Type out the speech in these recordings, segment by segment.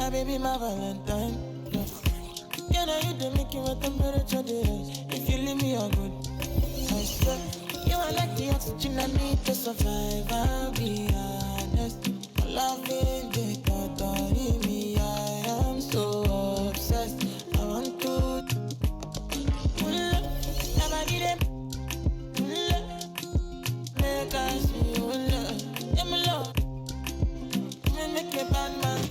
my baby, my Valentine. Can I you the making what temperature is? If you leave me, you're good. I swear, you are like the oxygen I need to survive. I'll be honest. Loving the thought of me, I am so obsessed. I want to never need it. Make us see you love. Yeah, my love. Make me bad man.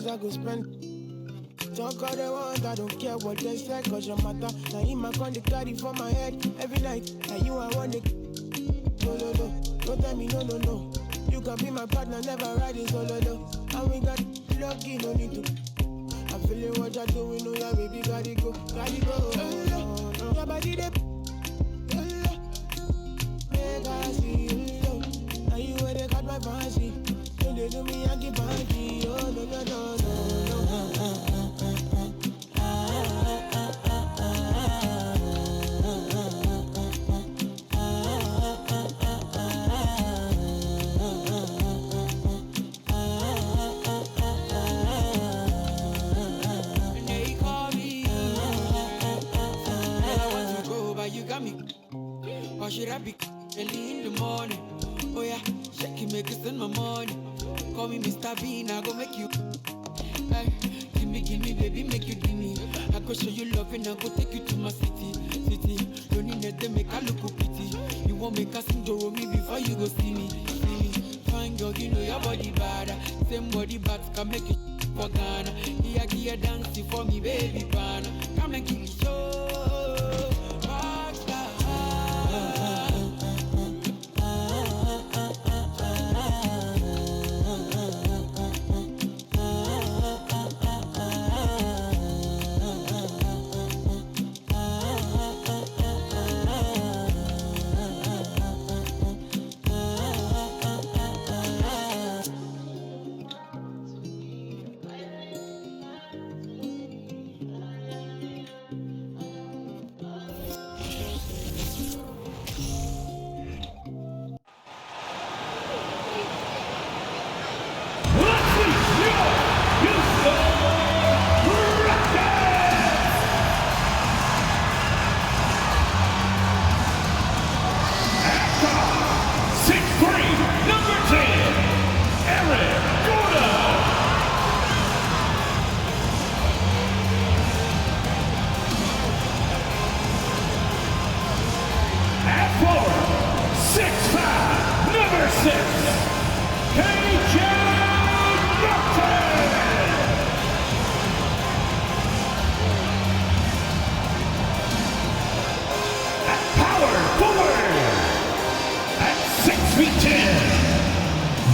I go spend. Talk all they want, I don't care what they say, cause your matter. Now in my con, they carry for my head every night. Now you I want it. No, no, no, don't tell me no, no, no. You can be my partner, never riding solo, no. And we got lucky, no need to. I'm feeling what you're doing, oh yeah, baby, gotta go, gotta go. Your body, they make I see you. Now you where they got my fancy. Don't they do me, I give banky. Oh, no, no, no, no. Why should I be early in the morning? Oh yeah, shake it, make it send my money. Call me Mr. Bean, I go make you. Hey, give me, baby, make you give me. I go show you love and I go take you to my city. Don't need to make a look pity. You won't make a sing to me before you go see me. Fine girl, you know your body bad. Same body bad can make you for Ghana. Here, dancing for me, baby, pana. Come and kill show.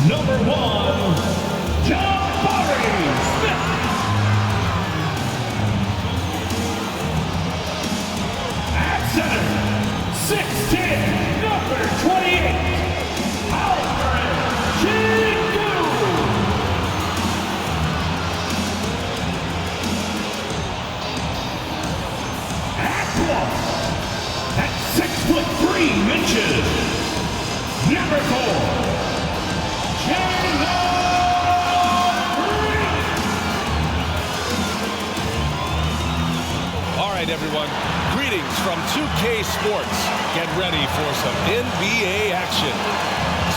Number 1, at center, 6'10", number 28, at plus, at 6'3" inches, number 4. All right, everyone. Greetings from 2K Sports. Get ready for some NBA action.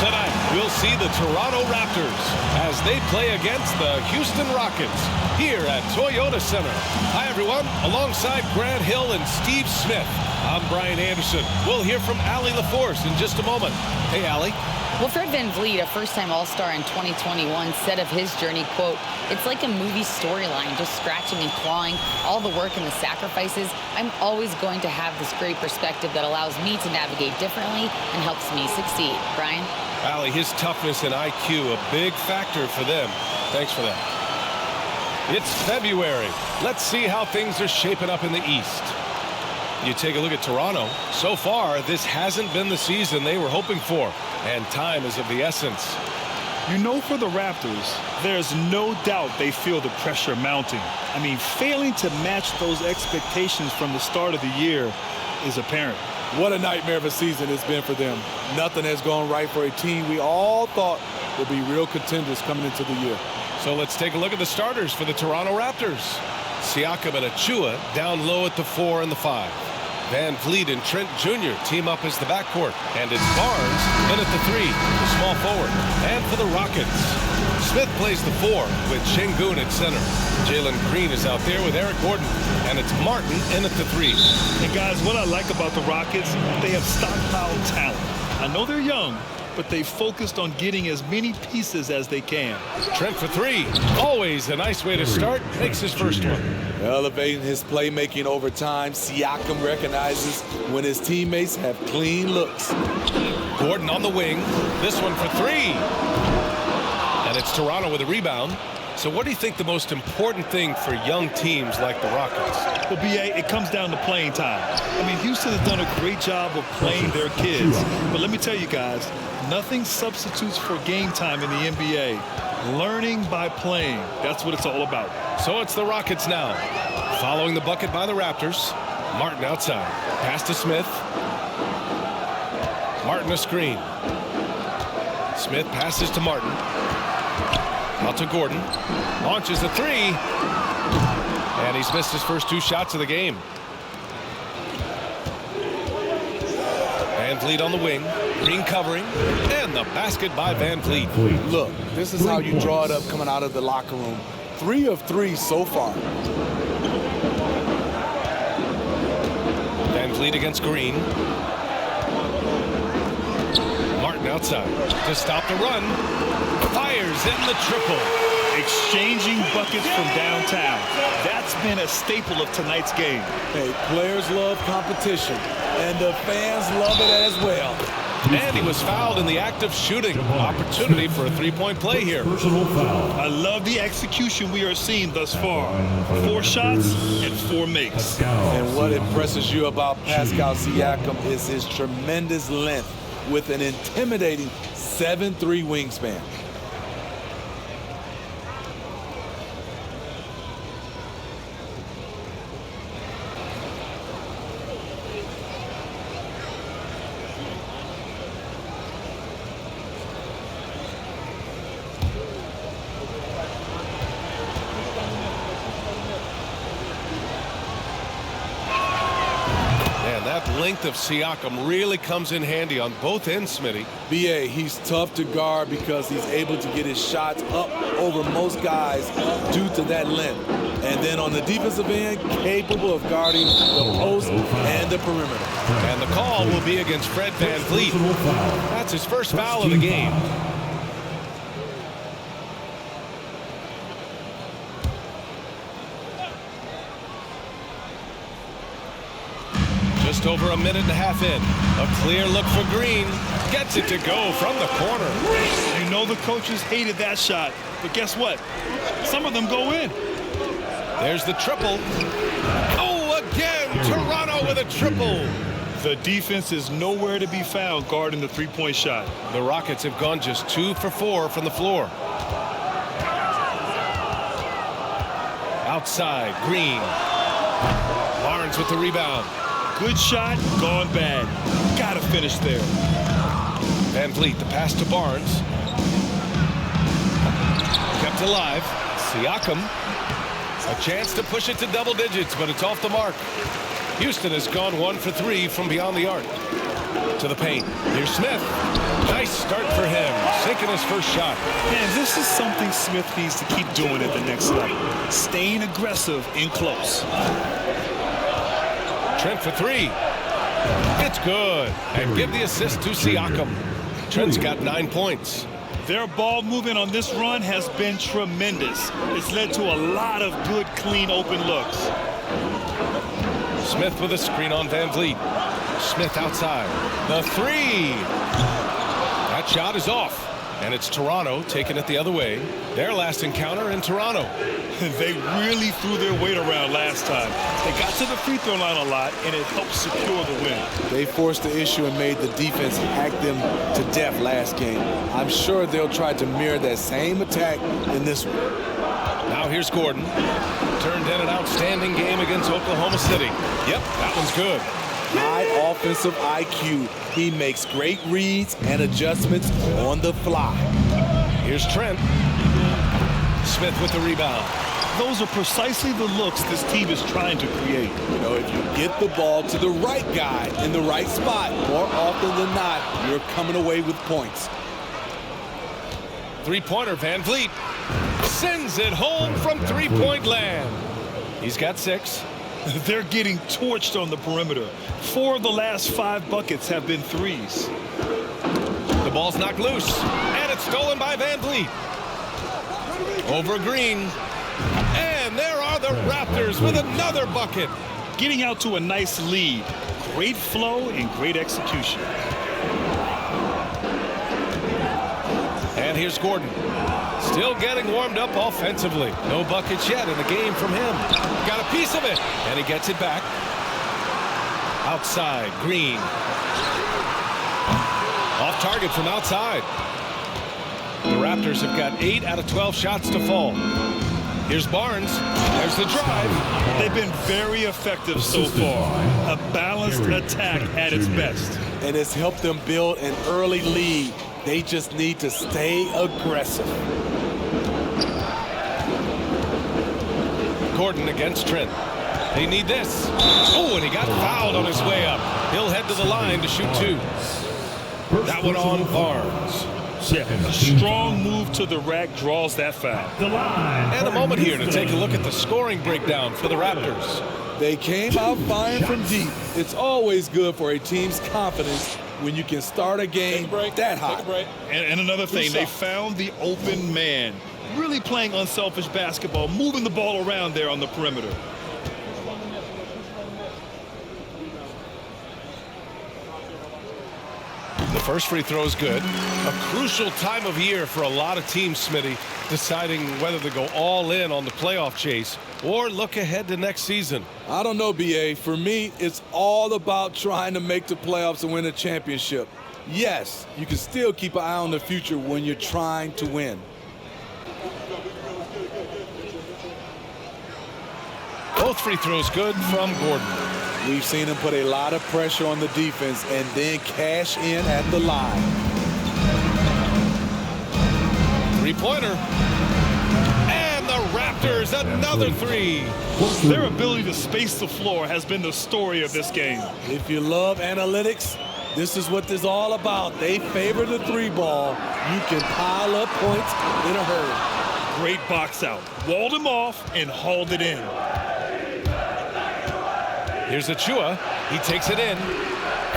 Tonight, we'll see the Toronto Raptors as they play against the Houston Rockets here at Toyota Center. Hi, everyone. Alongside Grant Hill and Steve Smith, I'm Brian Anderson. We'll hear from Allie LaForce in just a moment. Hey, Allie. Well, VanVleet, a first-time All-Star in 2021, said of his journey, quote, "It's like a movie storyline, just scratching and clawing, all the work and the sacrifices. I'm always going to have this great perspective that allows me to navigate differently and helps me succeed." Brian? Allie, his toughness and IQ, a big factor for them. Thanks for that. It's February. Let's see how things are shaping up in the East. You take a look at Toronto. So far, this hasn't been the season they were hoping for, and time is of the essence. You know, for the Raptors, there's no doubt they feel the pressure mounting. I mean, failing to match those expectations from the start of the year is apparent. What a nightmare of a season it's been for them. Nothing has gone right for a team we all thought would be real contenders coming into the year. So let's take a look at the starters for the Toronto Raptors. Siakam and Achua down low at the 4 and the 5. VanVleet and Trent Jr. team up as the backcourt. And it's Barnes in at the 3, the small forward. And for the Rockets, Smith plays the 4 with Şengün at center. Jalen Green is out there with Eric Gordon. And it's Martin in at the 3. And guys, what I like about the Rockets, they have stockpiled talent. I know they're young, but they focused on getting as many pieces as they can. Trent for 3. Always a nice way to start. Makes his first one. Elevating his playmaking over time, Siakam recognizes when his teammates have clean looks. Gordon on the wing. This one for 3. And it's Toronto with a rebound. So what do you think the most important thing for young teams like the Rockets? Well, B.A., it comes down to playing time. I mean, Houston has done a great job of playing their kids. But let me tell you guys, nothing substitutes for game time in the NBA. Learning by playing. That's what it's all about. So it's the Rockets now. Following the bucket by the Raptors. Martin outside. Pass to Smith. Martin a screen. Smith passes to Martin. Out to Gordon. Launches a 3. And he's missed his first 2 shots of the game. VanVleet on the wing. Green covering. And the basket by VanVleet. Look, this is how you draw it up coming out of the locker room. 3 of 3 so far. VanVleet against Green. Martin outside to stop the run. Fires in the triple. Exchanging buckets from downtown. That's been a staple of tonight's game. Hey, players love competition, and the fans love it as well. And he was fouled in the act of shooting. Opportunity for a 3-point play here. I love the execution we are seeing thus far. 4 shots and 4 makes. And what impresses you about Pascal Siakam is his tremendous length with an intimidating 7'3" wingspan. Length of Siakam really comes in handy on both ends, Smitty. B.A., he's tough to guard because he's able to get his shots up over most guys due to that length. And then on the defensive end, capable of guarding the post and the perimeter. And the call will be against Fred VanVleet. That's his first foul of the game. Just over a minute and a half in. A clear look for Green. Gets it to go from the corner. You know the coaches hated that shot, but guess what? Some of them go in. There's the triple. Oh, again, Toronto with a triple. The defense is nowhere to be found guarding the 3-point shot. The Rockets have gone just 2 for 4 from the floor. Outside, Green. Barnes with the rebound. Good shot, gone bad. Gotta finish there. VanVleet, the pass to Barnes. Kept alive. Siakam. A chance to push it to double digits, but it's off the mark. Houston has gone 1 for 3 from beyond the arc. To the paint. Here's Smith. Nice start for him. Sinking his first shot. Man, this is something Smith needs to keep doing at the next level. Staying aggressive in close. Trent for 3. It's good. And give the assist to Siakam. Trent's got 9 points. Their ball movement on this run has been tremendous. It's led to a lot of good, clean, open looks. Smith with a screen on VanVleet. Smith outside. The 3. That shot is off. And it's Toronto taking it the other way. their last encounter in Toronto. They really threw their weight around last time. They got to the free throw line a lot, and it helped secure the win. They forced the issue and made the defense hack them to death last game. I'm sure they'll try to mirror that same attack in this one. Now here's Gordon. Turned in an outstanding game against Oklahoma City. Yep, that one's good. High offensive IQ. He makes great reads and adjustments on the fly. Here's Trent. Smith with the rebound. Those are precisely the looks this team is trying to create. You know, if you get the ball to the right guy in the right spot, more often than not, you're coming away with points. Three-pointer, VanVleet sends it home from three-point land. He's got 6. They're getting torched on the perimeter. 4 of the last 5 buckets have been threes. The ball's knocked loose, and it's stolen by VanVleet. Over Green, and there are the Raptors with another bucket. Getting out to a nice lead. Great flow and great execution. And here's Gordon. Still getting warmed up offensively. No buckets yet in the game from him. Got a piece of it, and he gets it back. Outside, Green. Off target from outside. The Raptors have got 8 out of 12 shots to fall. Here's Barnes. There's the drive. They've been very effective so far. A balanced attack at its best. And it's helped them build an early lead. They just need to stay aggressive. Gordon against Trent. They need this. Oh, and he got fouled on his way up. He'll head to the line to shoot 2. That one on Barnes. Yeah, a strong move to the rack draws that foul. And a moment here to take a look at the scoring breakdown for the Raptors. They came out firing from deep. It's always good for a team's confidence when you can start a game that hot. And another thing, they found the open man. Really playing unselfish basketball, moving the ball around there on the perimeter. The first free throw is good. A crucial time of year for a lot of teams, Smitty, deciding whether to go all in on the playoff chase or look ahead to next season. I don't know, B.A. For me, it's all about trying to make the playoffs and win a championship. Yes, you can still keep an eye on the future when you're trying to win. Both free throws good from Gordon. We've seen him put a lot of pressure on the defense and then cash in at the line. Three-pointer. And the Raptors, another 3. Their ability to space the floor has been the story of this game. If you love analytics, this is what this is all about. They favor the 3-ball. You can pile up points in a hurry. Great box out. Walled him off and hauled it in. Here's Achua. He takes it in,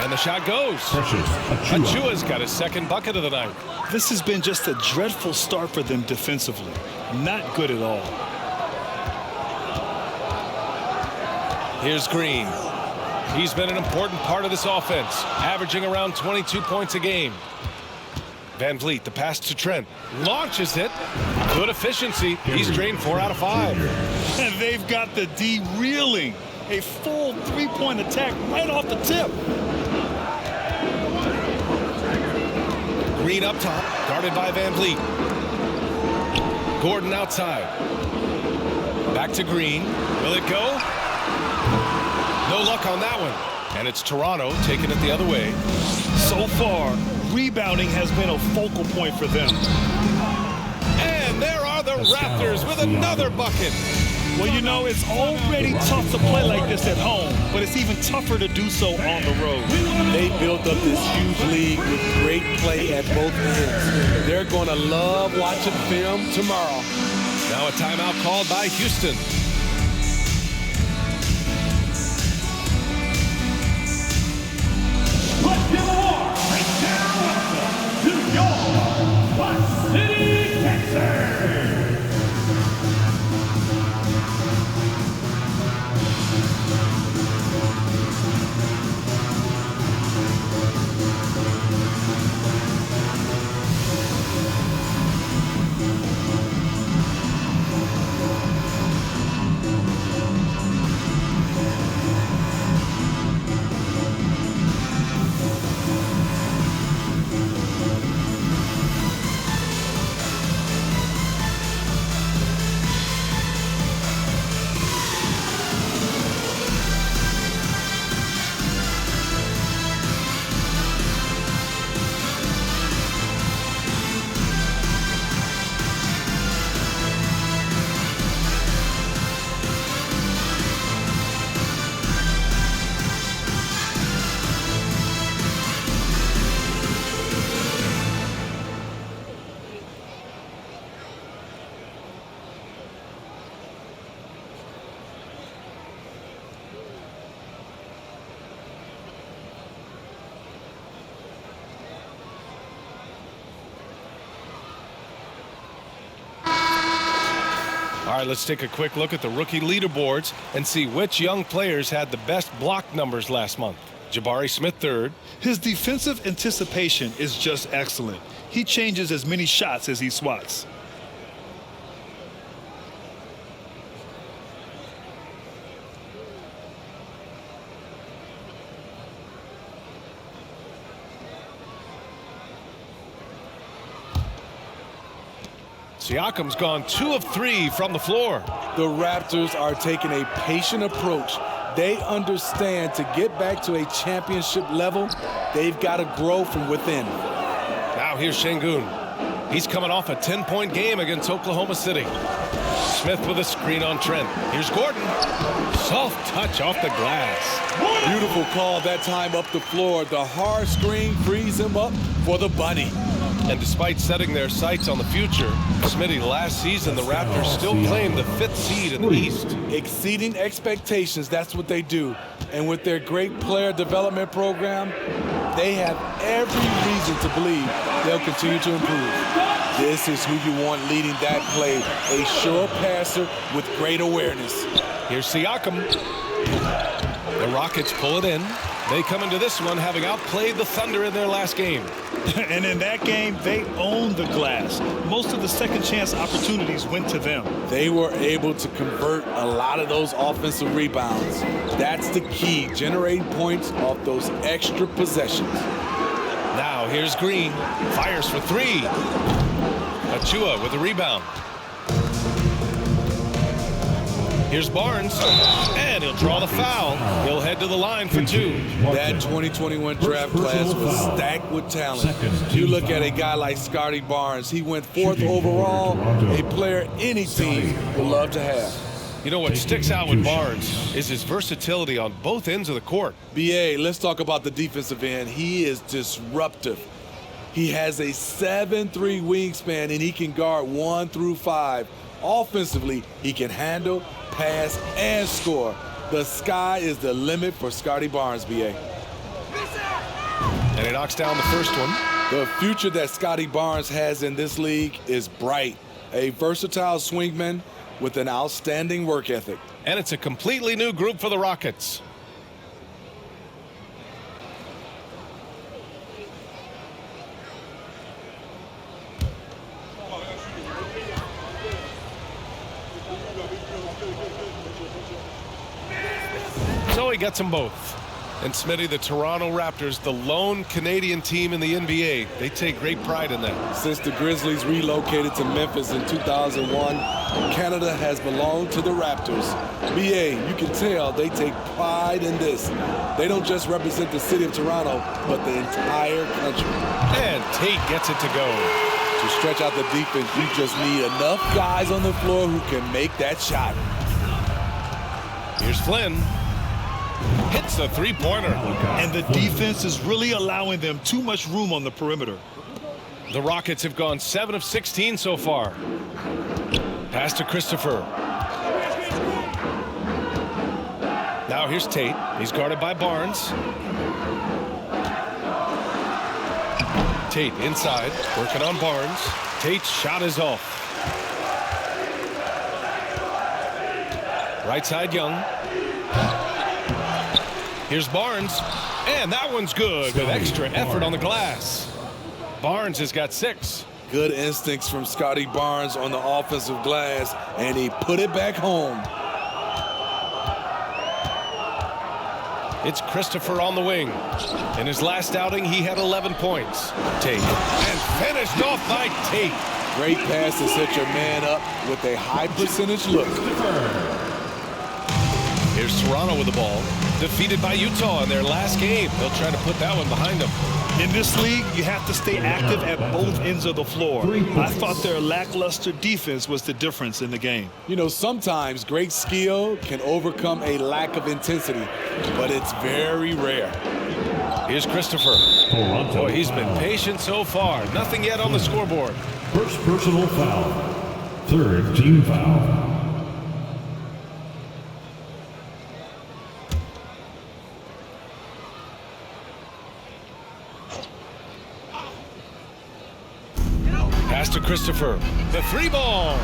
and the shot goes. Achua's got his second bucket of the night. This has been just a dreadful start for them defensively. Not good at all. Here's Green. He's been an important part of this offense, averaging around 22 points a game. VanVleet, the pass to Trent. Launches it. Good efficiency. He's drained 4 out of 5. And they've got the D reeling. A full 3-point attack right off the tip. Green up top, guarded by VanVleet. Gordon outside. Back to Green. Will it go? No luck on that one. And it's Toronto taking it the other way. So far, rebounding has been a focal point for them. And there are the Raptors with another bucket. Well, you know, it's already tough to play like this at home, but it's even tougher to do so on the road. They built up this huge lead with great play at both ends. They're going to love watching film tomorrow. Now a timeout called by Houston. Let's give a warm and now welcome to your Quad City Texans. All right, let's take a quick look at the rookie leaderboards and see which young players had the best block numbers last month. Jabari Smith third. His defensive anticipation is just excellent. He changes as many shots as he swats. Siakam's gone 2 of 3 from the floor. The Raptors are taking a patient approach. They understand to get back to a championship level, they've got to grow from within. Now here's Şengün. He's coming off a 10-point game against Oklahoma City. Smith with a screen on Trent. Here's Gordon. Soft touch off the glass. Beautiful call that time up the floor. The hard screen frees him up for the bunny. And despite setting their sights on the future, Smitty, last season the Raptors still claimed the 5th seed in the East. Exceeding expectations, that's what they do. And with their great player development program, they have every reason to believe they'll continue to improve. This is who you want leading that play, a sure passer with great awareness. Here's Siakam. The Rockets pull it in. They come into this one having outplayed the Thunder in their last game. And in that game, they owned the glass. Most of the second chance opportunities went to them. They were able to convert a lot of those offensive rebounds. That's the key, generating points off those extra possessions. Now here's Green. Fires for 3. Achua with the rebound. Here's Barnes, and he'll draw the foul. He'll head to the line for 2. That 2021 draft class was stacked with talent. You look at a guy like Scotty Barnes, he went 4th overall, a player any team would love to have. You know what sticks out with Barnes is his versatility on both ends of the court. BA, let's talk about the defensive end. He is disruptive. He has a 7'3" wingspan, and he can guard 1 through 5. Offensively, he can handle, pass, and score. The sky is the limit for Scotty Barnes, BA. And he knocks down the first one. The future that Scotty Barnes has in this league is bright. A versatile swingman with an outstanding work ethic. And it's a completely new group for the Rockets. So he gets them both. And Smitty, the Toronto Raptors, the lone Canadian team in the NBA, they take great pride in that. Since the Grizzlies relocated to Memphis in 2001, Canada has belonged to the Raptors. BA, you can tell they take pride in this. They don't just represent the city of Toronto, but the entire country. And Tate gets it to go. To stretch out the defense, you just need enough guys on the floor who can make that shot. Here's Flynn. Hits the 3-pointer. And the defense is really allowing them too much room on the perimeter. The Rockets have gone 7 of 16 so far. Pass to Christopher. Now here's Tate. He's guarded by Barnes. Tate inside, working on Barnes. Tate's shot is off. Right side, Young. Here's Barnes, and that one's good with extra effort on the glass. Barnes has got 6. Good instincts from Scotty Barnes on the offensive glass, and he put it back home. It's Christopher on the wing. In his last outing, he had 11 points. Tate, and finished off by Tate. Great pass to set your man up with a high percentage look. Here's Toronto with the ball. Defeated by Utah in their last game. They'll try to put that one behind them. In this league, you have to stay active at both ends of the floor. I thought their lackluster defense was the difference in the game. You know, sometimes great skill can overcome a lack of intensity, but it's very rare. Here's Christopher. Boy, he's been patient so far. Nothing yet on the scoreboard. First personal foul. Third team foul. Pass to Christopher. The 3-ball.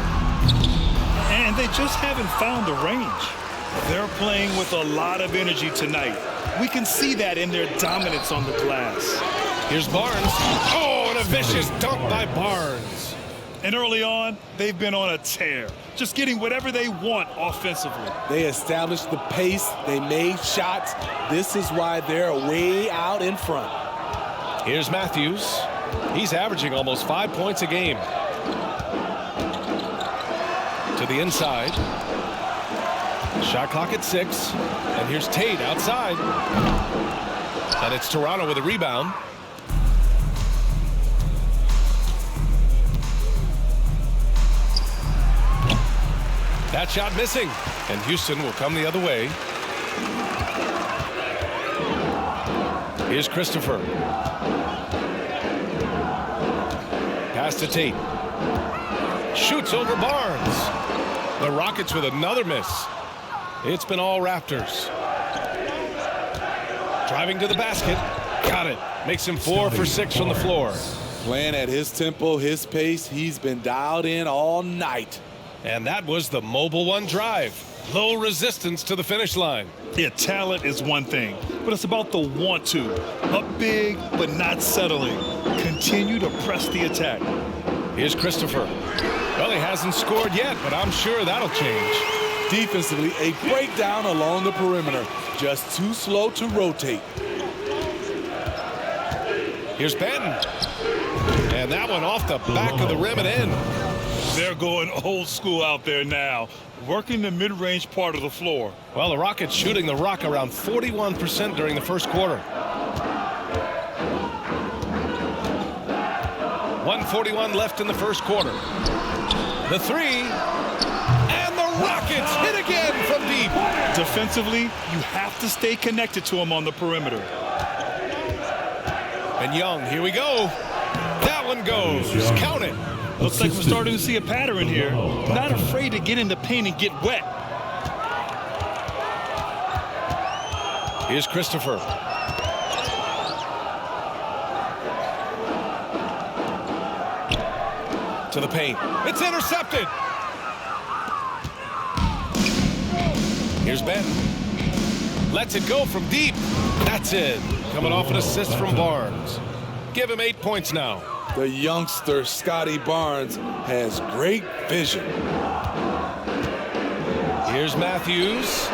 And they just haven't found the range. They're playing with a lot of energy tonight. We can see that in their dominance on the glass. Here's Barnes. Oh, and a vicious dunk by Barnes. And early on, they've been on a tear, just getting whatever they want offensively. They established the pace. They made shots. This is why they're way out in front. Here's Matthews. He's averaging almost 5 points a game. To the inside. Shot clock at 6. And here's Tate outside. And it's Toronto with a rebound. That shot missing. And Houston will come the other way. Here's Christopher. Pass to Tate. Shoots over Barnes. The Rockets with another miss. It's been all Raptors. Driving to the basket. Got it. Makes him 4 for 6 from the floor. Playing at his tempo, his pace. He's been dialed in all night. And that was the Mobile One drive. Low resistance to the finish line. Yeah, talent is one thing, but it's about the want to. Up big, but not settling. Continue to press the attack. Here's Christopher. Well, he hasn't scored yet, but I'm sure that'll change. Defensively, a breakdown along the perimeter. Just too slow to rotate. Here's Benton. And that one off the back of the rim and in. They're going old school out there now, working the mid-range part of the floor. Well, the Rockets shooting the rock around 41% during the first quarter. 1:41 left in the first quarter. The three, and the Rockets hit again from deep. Defensively, you have to stay connected to him on the perimeter. And Young, here we go. That one goes. Count it. Looks like we're starting to see a pattern here. Not afraid to get in the paint and get wet. Here's Christopher. To the paint. It's intercepted. Here's Benton. Lets it go from deep. That's it. Coming off an assist from Barnes. Give him 8 points now. The youngster, Scotty Barnes, has great vision. Here's Matthews.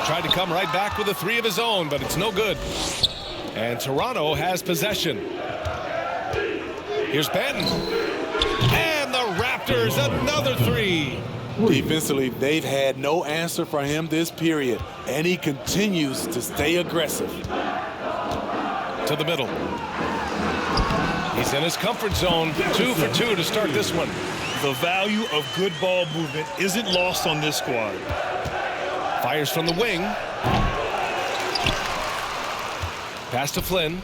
Tried to come right back with a 3 of his own, but it's no good. And Toronto has possession. Here's Benton. And the Raptors, another 3. Defensively, they've had no answer for him this period, and he continues to stay aggressive. To the middle. He's in his comfort zone. 2 for 2 to start this one. The value of good ball movement isn't lost on this squad. Fires from the wing. Pass to Flynn.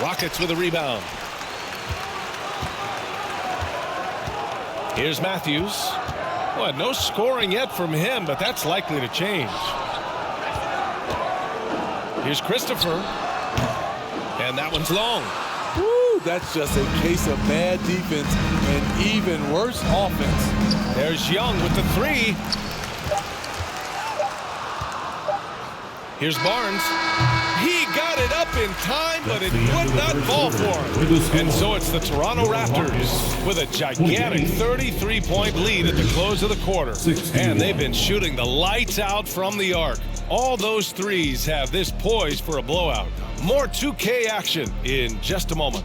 Rockets with a rebound. Here's Matthews. Well, no scoring yet from him, but that's likely to change. Here's Christopher. And that one's long. Woo, that's just a case of bad defense and even worse offense. There's Young with the 3. Here's Barnes. He got it up in time, but it would not fall for him. And so it's the Toronto Raptors with a gigantic 33-point lead at the close of the quarter. And they've been shooting the lights out from the arc. All those threes have this poised for a blowout. More 2K action in just a moment.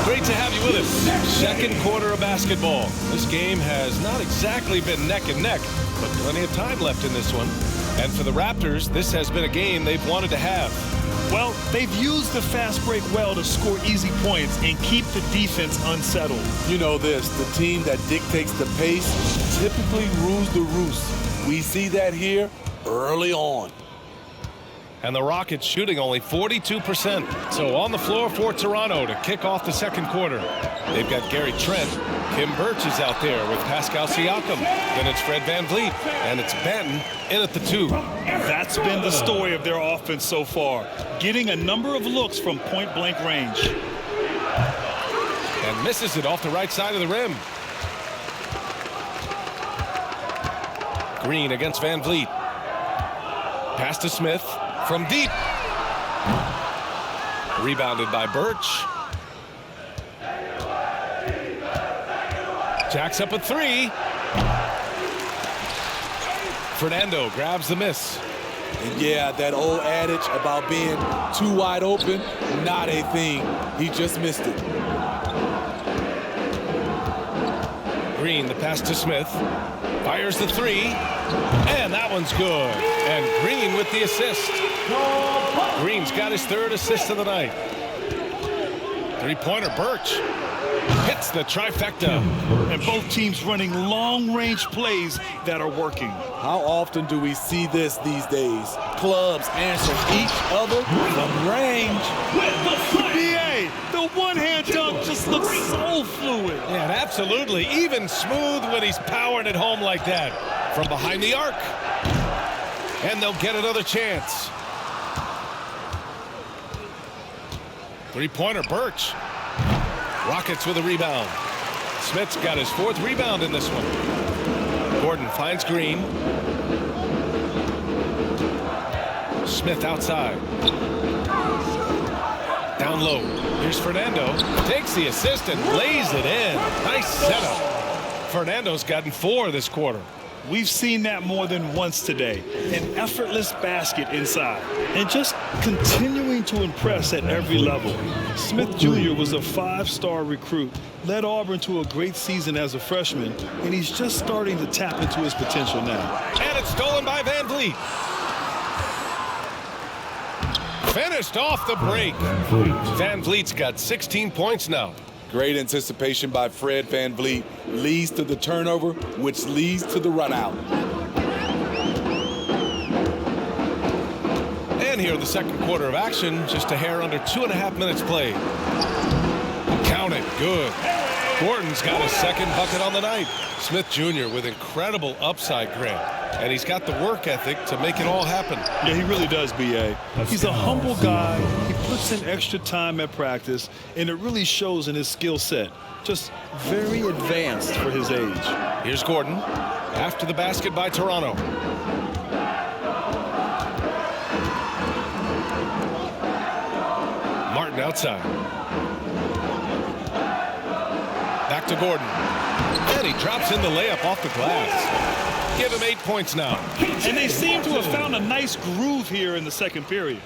Great to have you with us. Second quarter of basketball. This game has not exactly been neck and neck, but plenty of time left in this one. And for the Raptors, this has been a game they've wanted to have. Well, they've used the fast break well to score easy points and keep the defense unsettled. You know this, the team that dictates the pace typically rules the roost. We see that here early on. and the Rockets shooting only 42%. So on the floor for Toronto to kick off the second quarter. They've got Gary Trent. Kim Birch is out there with Pascal Siakam. Then it's Fred VanVleet, and it's Benton in at the 2. That's been the story of their offense so far, getting a number of looks from point-blank range. And misses it off the right side of the rim. Green against VanVleet. Pass to Smith from deep. Rebounded by Birch. Jacks up a 3. Fernando grabs the miss. And yeah, that old adage about being too wide open, not a thing. He just missed it. Green, the pass to Smith. Fires the 3. And that one's good. And Green with the assist. Green's got his 3rd assist of the night. 3-pointer Birch. Hits the trifecta. And both teams running long-range plays that are working. How often do we see this these days? Clubs answer each other from range. BA, the one-hand dunk just looks so fluid. Yeah, absolutely. Even smooth when he's powering it home like that. From behind the arc. And they'll get another chance. 3-pointer Birch. Rockets with a rebound. Smith's got his 4th rebound in this one. Gordon finds Green. Smith outside. Down low. Here's Fernando. Takes the assist and lays it in. Nice setup. Fernando's gotten 4 this quarter. We've seen that more than once today. An effortless basket inside. And just continuing to impress at every level. Smith Jr. was a 5-star recruit, led Auburn to a great season as a freshman, and he's just starting to tap into his potential now. And it's stolen by VanVleet. Finished off the break. VanVleet's got 16 points now. Great anticipation by Fred VanVleet leads to the turnover, which leads to the run out. And here in the second quarter of action, just a hair under 2.5 minutes played. Count it, good. Gordon's got his 2nd bucket on the night. Smith Jr. with incredible upside, Grant. And he's got the work ethic to make it all happen. Yeah, he really does, B.A. He's a humble guy. He puts in extra time at practice, and it really shows in his skill set. Just very advanced for his age. Here's Gordon after the basket by Toronto. Martin outside. Back to Gordon. And he drops in the layup off the glass. Give him 8 points now. And they seem to have found a nice groove here in the second period.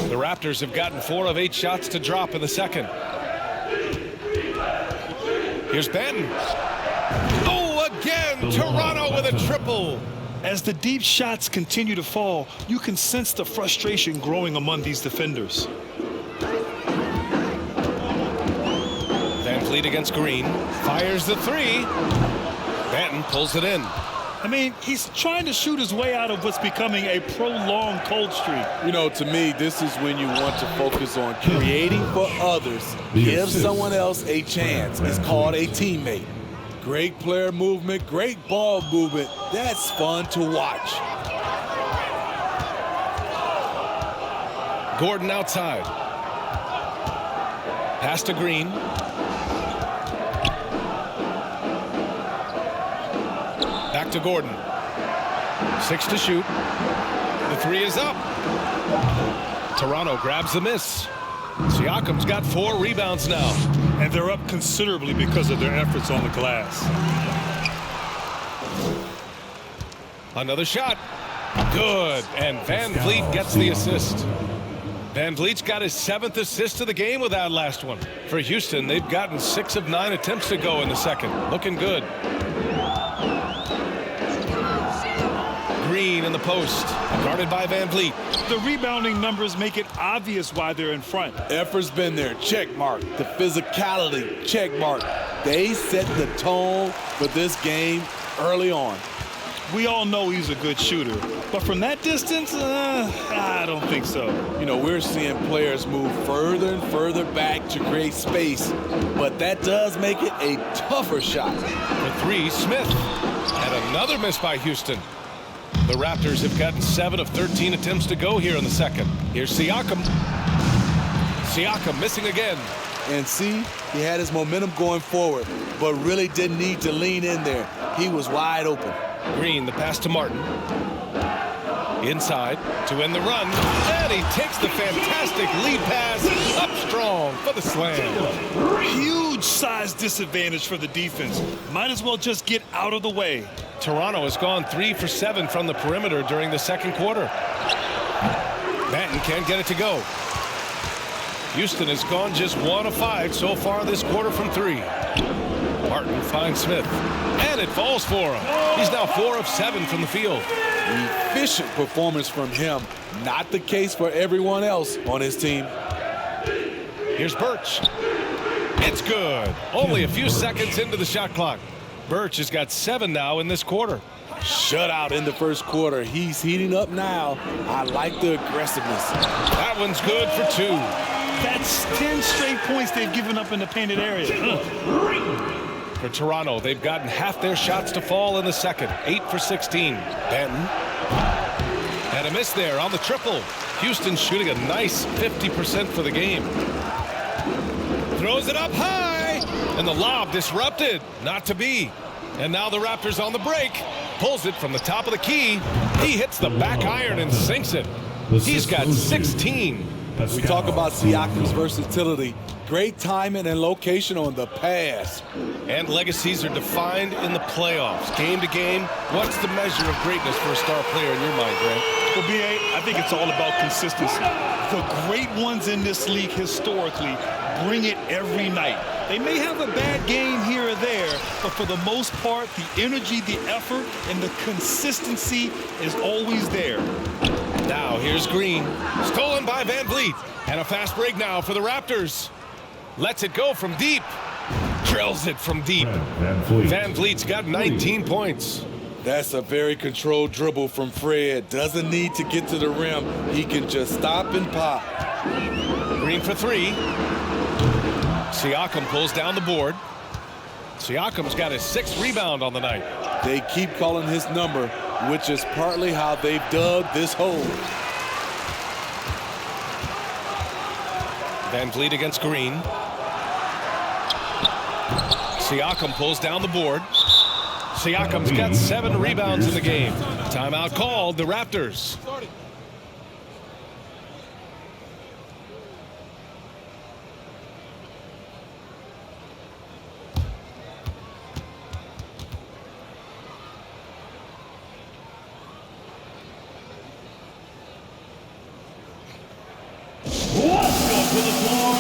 The Raptors have gotten 4 of 8 shots to drop in the second. Here's Benton. Oh, again, Toronto with a triple. As the deep shots continue to fall, you can sense the frustration growing among these defenders. VanVleet against Green. Fires the 3. Benton pulls it in. I mean, he's trying to shoot his way out of what's becoming a prolonged cold streak. You know, to me, this is when you want to focus on creating for others. Give someone else a chance. It's called a teammate. Great player movement, great ball movement. That's fun to watch. Gordon outside. Pass to Green. Back to Gordon. 6 to shoot. The 3 is up. Toronto grabs the miss. Siakam's got 4 rebounds now. And they're up considerably because of their efforts on the glass. Another shot. Good. And VanVleet gets the assist. VanVleet's got his 7th assist of the game with that last one. For Houston, they've gotten 6 of 9 attempts to go in the second. Looking good. Green in the post, guarded by VanVleet. The rebounding numbers make it obvious why they're in front. Effort's been there, check mark. The physicality, check mark. They set the tone for this game early on. We all know he's a good shooter. But from that distance, I don't think so. You know, we're seeing players move further and further back to create space, but that does make it a tougher shot. For three, Smith. And another miss by Houston. The Raptors have gotten 7 of 13 attempts to go here in the second. Here's Siakam. Siakam missing again. And see, he had his momentum going forward, but really didn't need to lean in there. He was wide open. Green, the pass to Martin. Inside to end the run. And he takes the fantastic lead pass up strong for the slam. Huge size disadvantage for the defense. Might as well just get out of the way. Toronto has gone 3 for 7 from the perimeter during the second quarter. Manton can't get it to go. Houston has gone just 1 of 5 so far this quarter from 3. Martin finds Smith, and it falls for him. He's now 4 of 7 from the field. Efficient performance from him. Not the case for everyone else on his team. Here's Birch. It's good. Only a few seconds into the shot clock. Birch has got 7 now in this quarter. Shutout in the first quarter. He's heating up now. I like the aggressiveness. That one's good for 2. That's 10 straight points they've given up in the painted area. For Toronto, they've gotten half their shots to fall in the second. 8 for 16. Benton. And a miss there on the triple. Houston shooting a nice 50% for the game. Throws it up high. And the lob disrupted. Not to be. And now the Raptors on the break. Pulls it from the top of the key. He hits the back iron and sinks it. He's got 16. We talk about Siakam's versatility. Great timing and location on the pass. And legacies are defined in the playoffs. Game to game, what's the measure of greatness for a star player in your mind, Grant? Well, B.A., I think it's all about consistency. The great ones in this league historically bring it every night. They may have a bad game here or there, but for the most part, the energy, the effort, and the consistency is always there. Now here's Green. Stolen by VanVleet. And a fast break now for the Raptors. Lets it go from deep. Drills it from deep. VanVleet's got 19 points. That's a very controlled dribble from Fred. Doesn't need to get to the rim. He can just stop and pop. Green for 3. Siakam pulls down the board. Siakam's got his 6th rebound on the night. They keep calling his number, which is partly how they've dug this hole. VanVleet against Green. Siakam pulls down the board. Siakam's got 7 rebounds in the game. Timeout called, the Raptors. To the floor,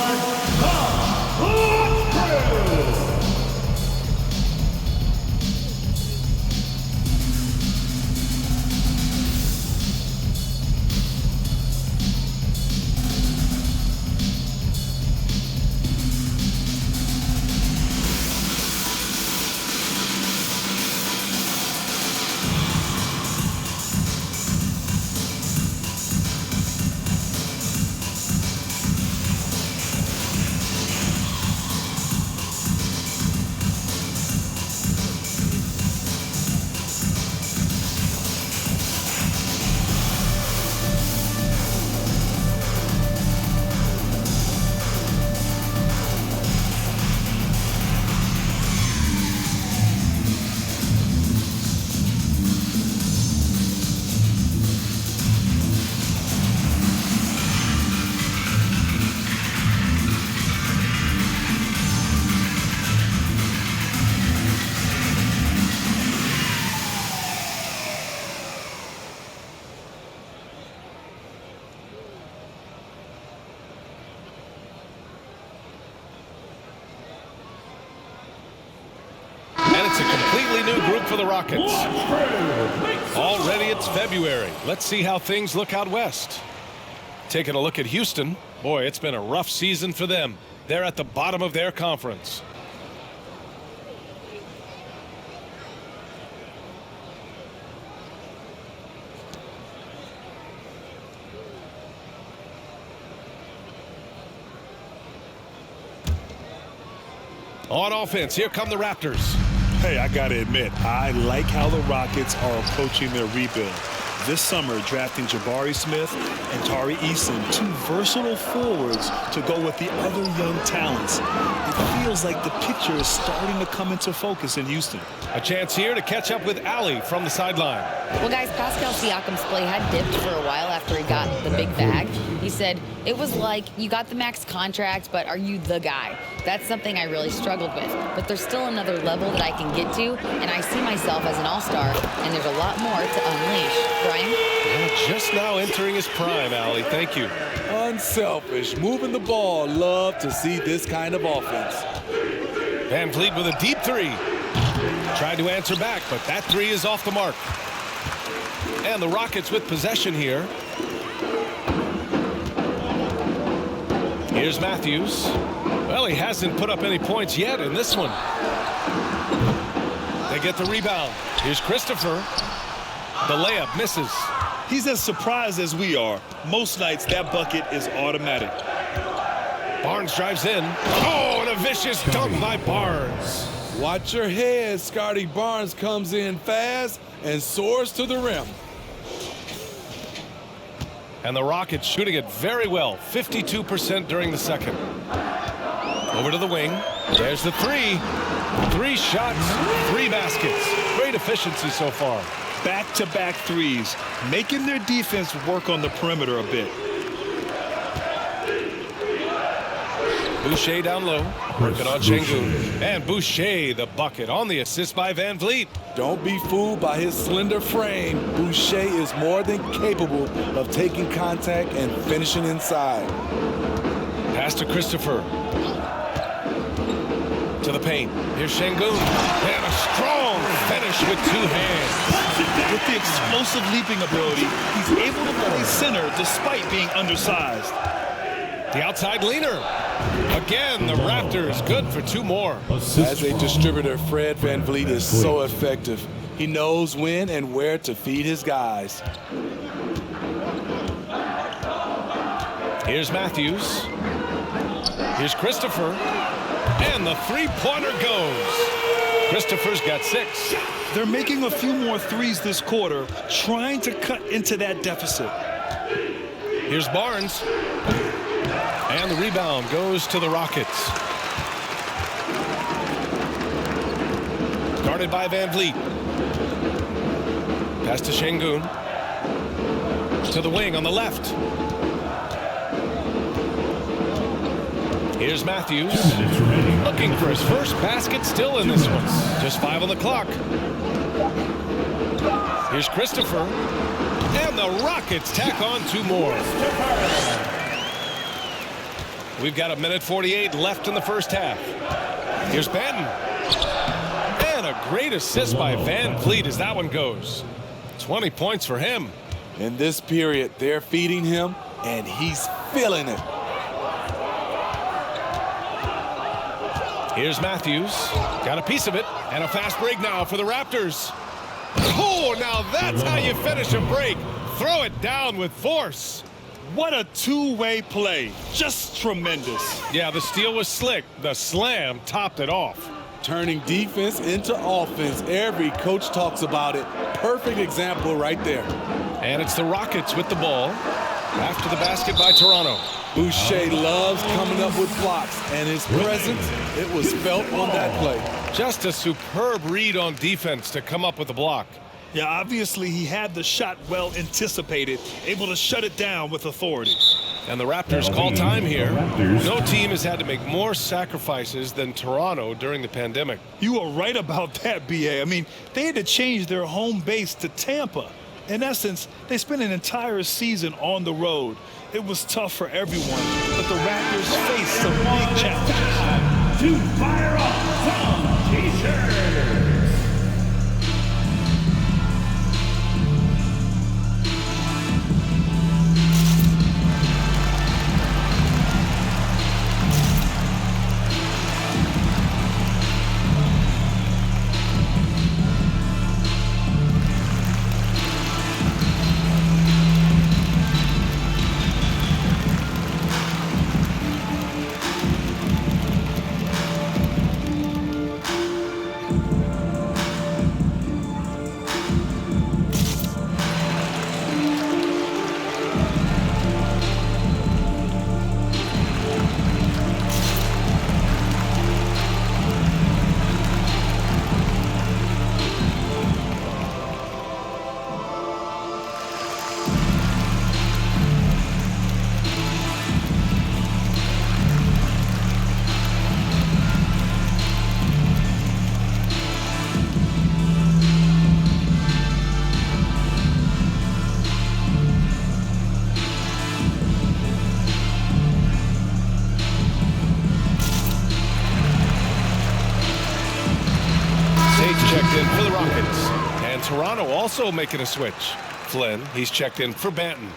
It's a completely new group for the Rockets. Already it's February. Let's see how things look out west. Taking a look at Houston. Boy, it's been a rough season for them. They're at the bottom of their conference. On offense, here come the Raptors. Hey, I got to admit, I like how the Rockets are approaching their rebuild. This summer, drafting Jabari Smith and Tari Eason, two versatile forwards to go with the other young talents. It feels like the picture is starting to come into focus in Houston. A chance here to catch up with Allie from the sideline. Well, guys, Pascal Siakam's play had dipped for a while after he got the big bag. He said, it was like, you got the max contract, but are you the guy? That's something I really struggled with. But there's still another level that I can get to, and I see myself as an all-star, and there's a lot more to unleash. Brian? Yeah, just now entering his prime, Allie. Thank you. Unselfish, moving the ball. Love to see this kind of offense. VanVleet with a deep three. Tried to answer back, but that three is off the mark. And the Rockets with possession here. Here's Matthews. Well, he hasn't put up any points yet in this one. They get the rebound. Here's Christopher. The layup misses. He's as surprised as we are. Most nights, that bucket is automatic. Barnes drives in. Oh, and a vicious dunk by Barnes. Watch your head. Scotty Barnes comes in fast and soars to the rim. And the Rockets shooting it very well. 52% during the second. Over to the wing. There's the three. 3 shots, 3 baskets. Great efficiency so far. Back-to-back threes, making their defense work on the perimeter a bit. Boucher down low, working on Şengün. And Boucher, the bucket, on the assist by VanVleet. Don't be fooled by his slender frame. Boucher is more than capable of taking contact and finishing inside. Pass to Christopher. To the paint. Here's Şengün. And a strong finish with 2 hands. With the explosive leaping ability, he's able to play center despite being undersized. The outside leaner. Again, the Raptors good for 2 more. As a distributor, Fred VanVleet is so effective. He knows when and where to feed his guys. Here's Matthews. Here's Christopher. And the three-pointer goes. Christopher's got 6. They're making a few more threes this quarter, trying to cut into that deficit. Here's Barnes. And the rebound goes to the Rockets. Guarded by VanVleet. Pass to Şengün. To the wing on the left. Here's Matthews. Looking for his first basket still in this one. Just 5 on the clock. Here's Christopher. And the Rockets tack on 2 more. We've got 1:48 left in the first half. Here's Benton. And a great assist by VanVleet as that one goes. 20 points for him. In this period, they're feeding him, and he's feeling it. Here's Matthews. Got a piece of it. And a fast break now for the Raptors. Oh, now that's how you finish a break. Throw it down with force. What a two-way play. Just tremendous. Yeah, the steal was slick. The slam topped it off. Turning defense into offense. Every coach talks about it. Perfect example right there. And it's the Rockets with the ball. After the basket by Toronto. Boucher loves coming up with blocks, and his presence, it was felt on that play. Just a superb read on defense to come up with the block. Yeah, obviously he had the shot well anticipated, able to shut it down with authority. And the Raptors call time here. No team has had to make more sacrifices than Toronto during the pandemic. You are right about that, B.A. I mean, they had to change their home base to Tampa. In essence, they spent an entire season on the road. It was tough for everyone, but the Raptors faced some big challenges. To fire up some t-shirts. Toronto also making a switch. Flynn, he's checked in for Banton.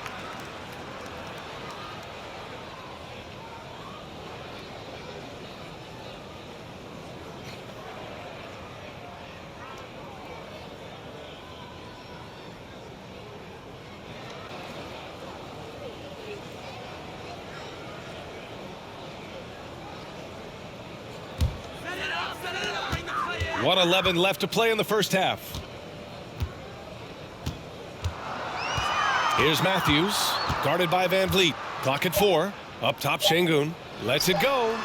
.11 left to play in the first half. Here's Matthews, guarded by VanVleet. Clock at 4. Up top, Şengün lets it go.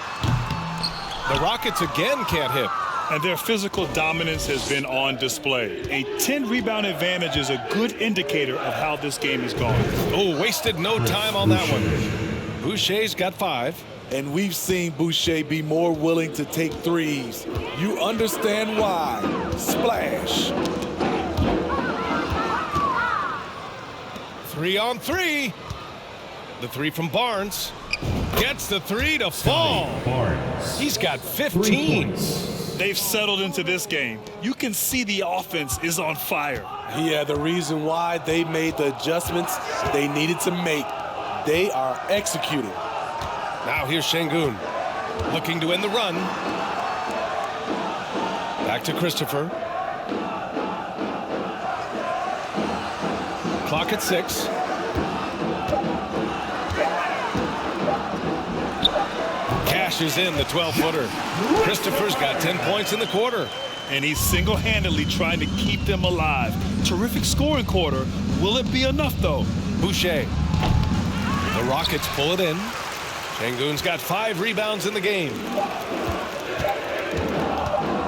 The Rockets again can't hit. And their physical dominance has been on display. A 10-rebound advantage is a good indicator of how this game is going. Oh, wasted no time on that one. Boucher's got 5. And we've seen Boucher be more willing to take threes. You understand why. Splash. 3 on 3. The 3 from Barnes. Gets the 3 to fall. He's got 15. They've settled into this game. You can see the offense is on fire. Yeah, the reason why they made the adjustments they needed to make. They are executing. Now here's Şengün, looking to end the run. Back to Christopher. Clock at 6. Cashes in the 12-footer. Christopher's got 10 points in the quarter. And he's single-handedly trying to keep them alive. Terrific scoring quarter. Will it be enough, though? Boucher. The Rockets pull it in. Şengün's got 5 rebounds in the game.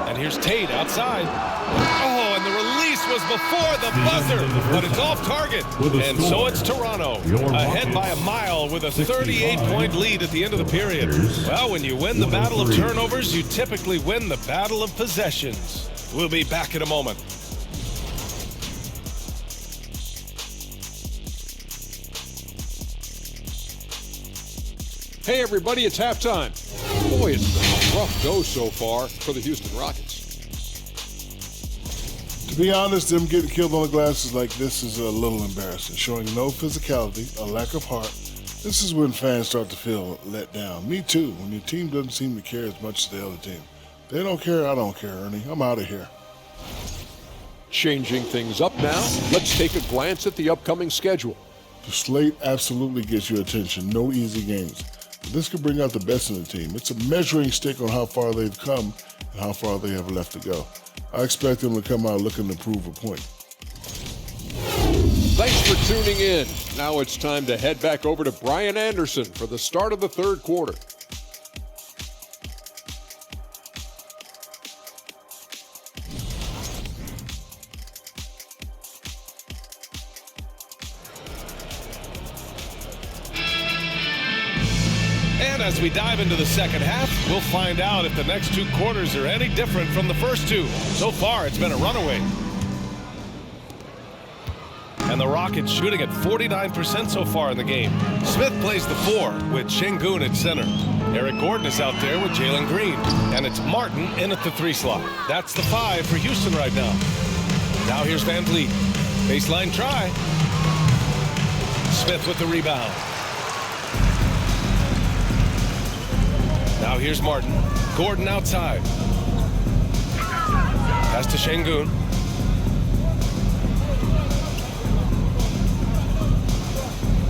And here's Tate outside. Oh, and the release was before the buzzer, but it's off target. And so it's Toronto, ahead by a mile with a 38-point lead at the end of the period. Well, when you win the battle of turnovers, you typically win the battle of possessions. We'll be back in a moment. Hey everybody, it's halftime. Boy, it's been a rough go so far for the Houston Rockets. To be honest, them getting killed on the glasses like this is a little embarrassing. Showing no physicality, a lack of heart. This is when fans start to feel let down. Me too, when your team doesn't seem to care as much as the other team. They don't care, I don't care, Ernie. I'm out of here. Changing things up now, let's take a glance at the upcoming schedule. The slate absolutely gets your attention. No easy games. This could bring out the best in the team. It's a measuring stick on how far they've come and how far they have left to go. I expect them to come out looking to prove a point. Thanks for tuning in. Now it's time to head back over to Brian Anderson for the start of the third quarter. As we dive into the second half, we'll find out if the next 2 quarters are any different from the first 2. So far, it's been a runaway. And the Rockets shooting at 49% so far in the game. Smith plays the 4 with Şengün at center. Eric Gordon is out there with Jalen Green. And it's Martin in at the 3 slot. That's the 5 for Houston right now. Now here's VanVleet. Baseline try. Smith with the rebound. Now here's Martin. Gordon outside. Pass to Şengün.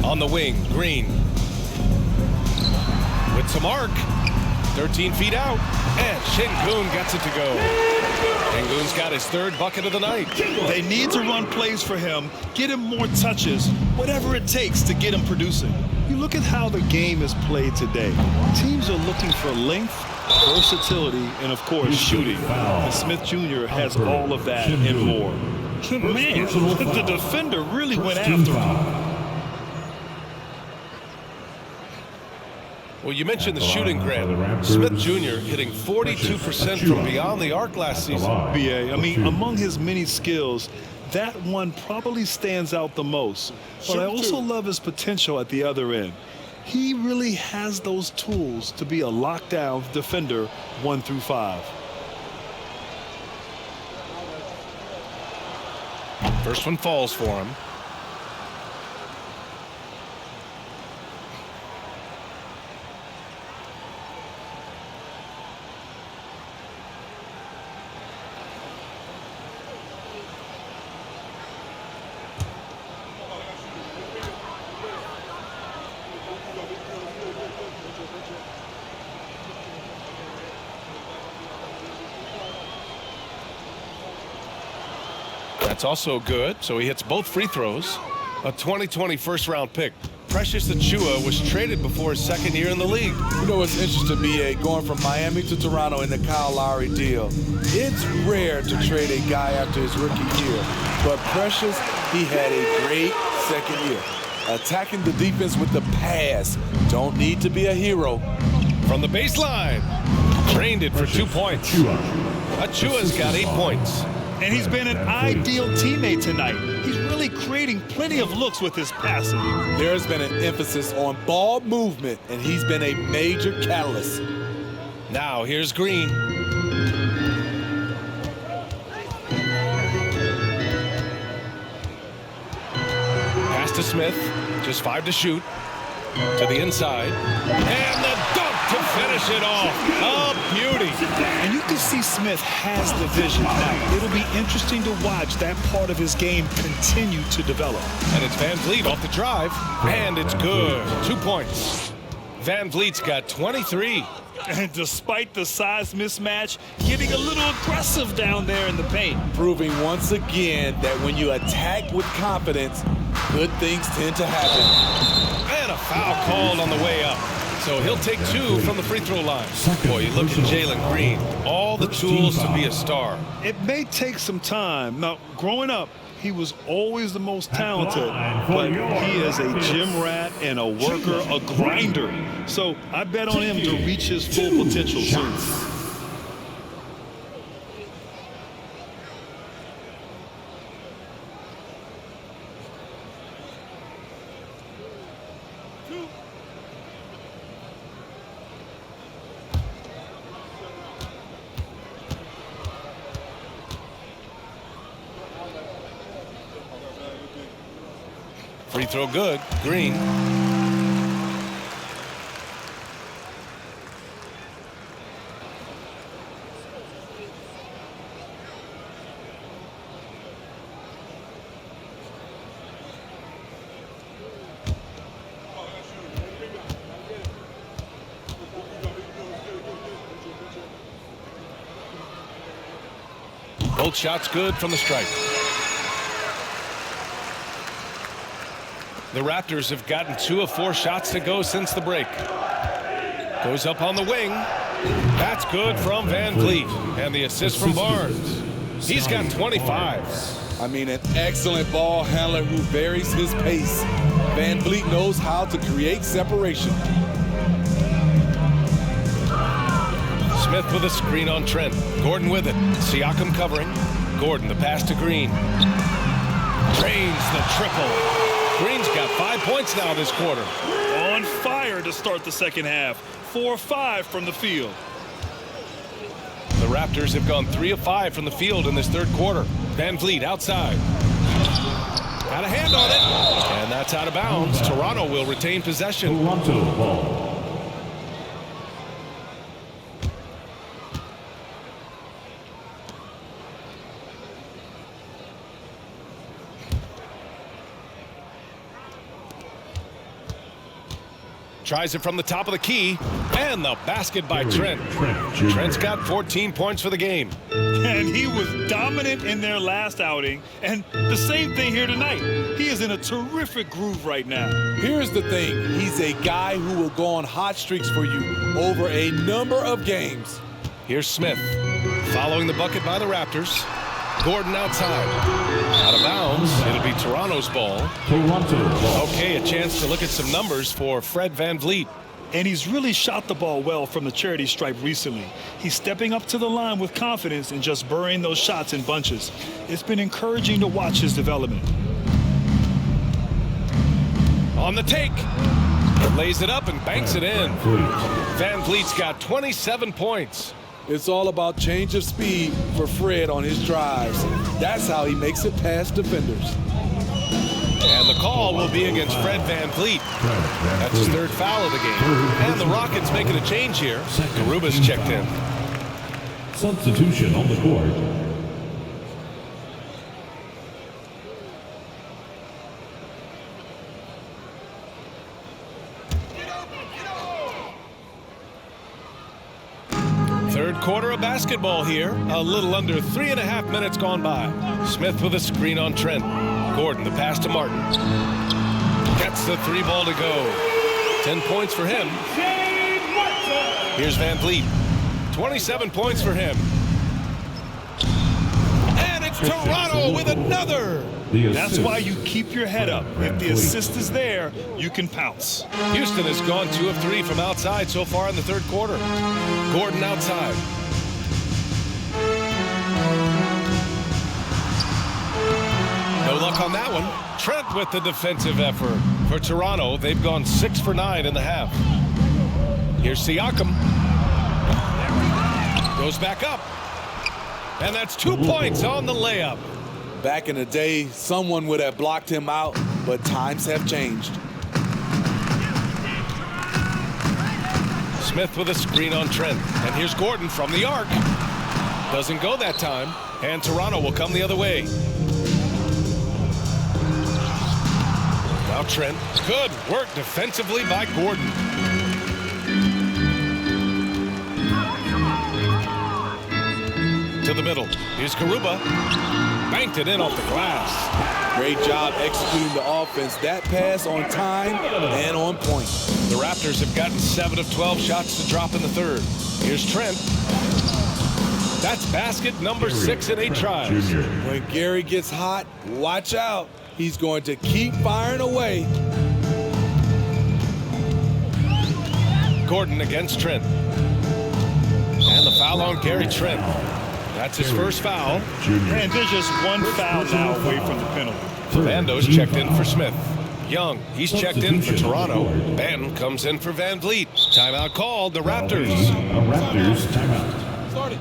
On the wing, Green. With some arc. 13 feet out. And Şengün gets it to go. Şengün's got his 3rd bucket of the night. They need to run plays for him, get him more touches, whatever it takes to get him producing. You look at how the game is played today. Teams are looking for length, versatility, and of course shooting. And Smith Jr. has all of that and more. Man, the defender really went after him. Well, you mentioned the shooting, Grant. Smith Jr. hitting 42% from beyond the arc last season. BA, I mean, among his many skills, that one probably stands out the most. But I also love his potential at the other end. He really has those tools to be a lockdown defender 1 through 5. First one falls for him. That's also good, so he hits both free throws. A 2020 first-round pick. Precious Achiuwa was traded before his second year in the league. You know what's interesting, B.A., going from Miami to Toronto in the Kyle Lowry deal. It's rare to trade a guy after his rookie year, but Precious, he had a great second year. Attacking the defense with the pass. Don't need to be a hero. From the baseline, drained it for 2 points. Achiuwa's got 8 points. And he's been an ideal teammate tonight. He's really creating plenty of looks with his passing. There's been an emphasis on ball movement, and he's been a major catalyst. Now here's Green. Pass to Smith. Just 5 to shoot. To the inside. And the dunk to finish it off. A beauty. And you can see Smith has the vision. Now, it'll be interesting to watch that part of his game continue to develop. And it's VanVleet off the drive. And it's good. 2 points. VanVleet's got 23. And despite the size mismatch, getting a little aggressive down there in the paint. Proving once again that when you attack with confidence, good things tend to happen. And a foul called on the way up. So he'll take 2 from the free throw line. Boy, you look at Jalen Green. All the tools to be a star. It may take some time. Now, growing up, he was always the most talented, but he is a gym rat and a worker, a grinder. So I bet on him to reach his full potential soon. Free throw good. Green. Both shots good from the stripe. The Raptors have gotten 2 of 4 shots to go since the break. Goes up on the wing. That's good from VanVleet. And the assist from Barnes. He's got 25. I mean, an excellent ball handler who varies his pace. VanVleet knows how to create separation. Smith with a screen on Trent. Gordon with it. Siakam covering. Gordon, the pass to Green. Drains the triple. Green's got 5 points now this quarter. On fire to start the second half. 4-5 from the field. The Raptors have gone 3 of 5 from the field in this third quarter. VanVleet outside. Got a hand on it. And that's out of bounds. Toronto will retain possession. Toronto ball. Tries it from the top of the key. And the basket by Trent. Trent's got 14 points for the game. And he was dominant in their last outing. And the same thing here tonight. He is in a terrific groove right now. Here's the thing. He's a guy who will go on hot streaks for you over a number of games. Here's Smith. Following the bucket by the Raptors. Gordon outside. Out of bounds. It'll be Toronto's ball. Toronto ball. Okay, a chance to look at some numbers for Fred VanVleet. And he's really shot the ball well from the charity stripe recently. He's stepping up to the line with confidence and just burying those shots in bunches. It's been encouraging to watch his development. On the take. Lays it up and banks it in. VanVleet's got 27 points. It's all about change of speed for Fred on his drives. That's how he makes it past defenders. And the call will be against Fred VanVleet. That's his third foul of the game. And the Rockets making a change here. Garuba's checked in. Substitution on the court. Third quarter of basketball here. A little under 3.5 minutes gone by. Smith with a screen on Trent. Gordon, the pass to Martin. Gets the three ball to go. 10 points for him. Here's VanVleet. 27 points for him. And it's Toronto with another. That's why you keep your head up. If the assist is there, you can pounce. Houston has gone 2 of 3 from outside so far in the third quarter. Gordon outside. No luck on that one. Trent with the defensive effort. For Toronto, they've gone 6 for 9 in the half. Here's Siakam. Goes back up. And that's 2 points on the layup. Back in the day, someone would have blocked him out, but times have changed. Smith with a screen on Trent. And here's Gordon from the arc. Doesn't go that time. And Toronto will come the other way. Now Trent. Good work defensively by Gordon. To the middle. Here's Garuba. Banked it in off the glass. Great job executing the offense. That pass on time and on point. The Raptors have gotten 7 of 12 shots to drop in the third. Here's Trent. That's basket number 6 in 8 tries. When Gary gets hot, watch out. He's going to keep firing away. Gordon against Trent. And the foul on Gary Trent. That's his first foul. And there's just one foul now away from the penalty. Vando's checked in for Smith. Young, he's checked in for Toronto. Ben comes in for VanVleet. Timeout called, the Raptors. Raptors timeout. Start it.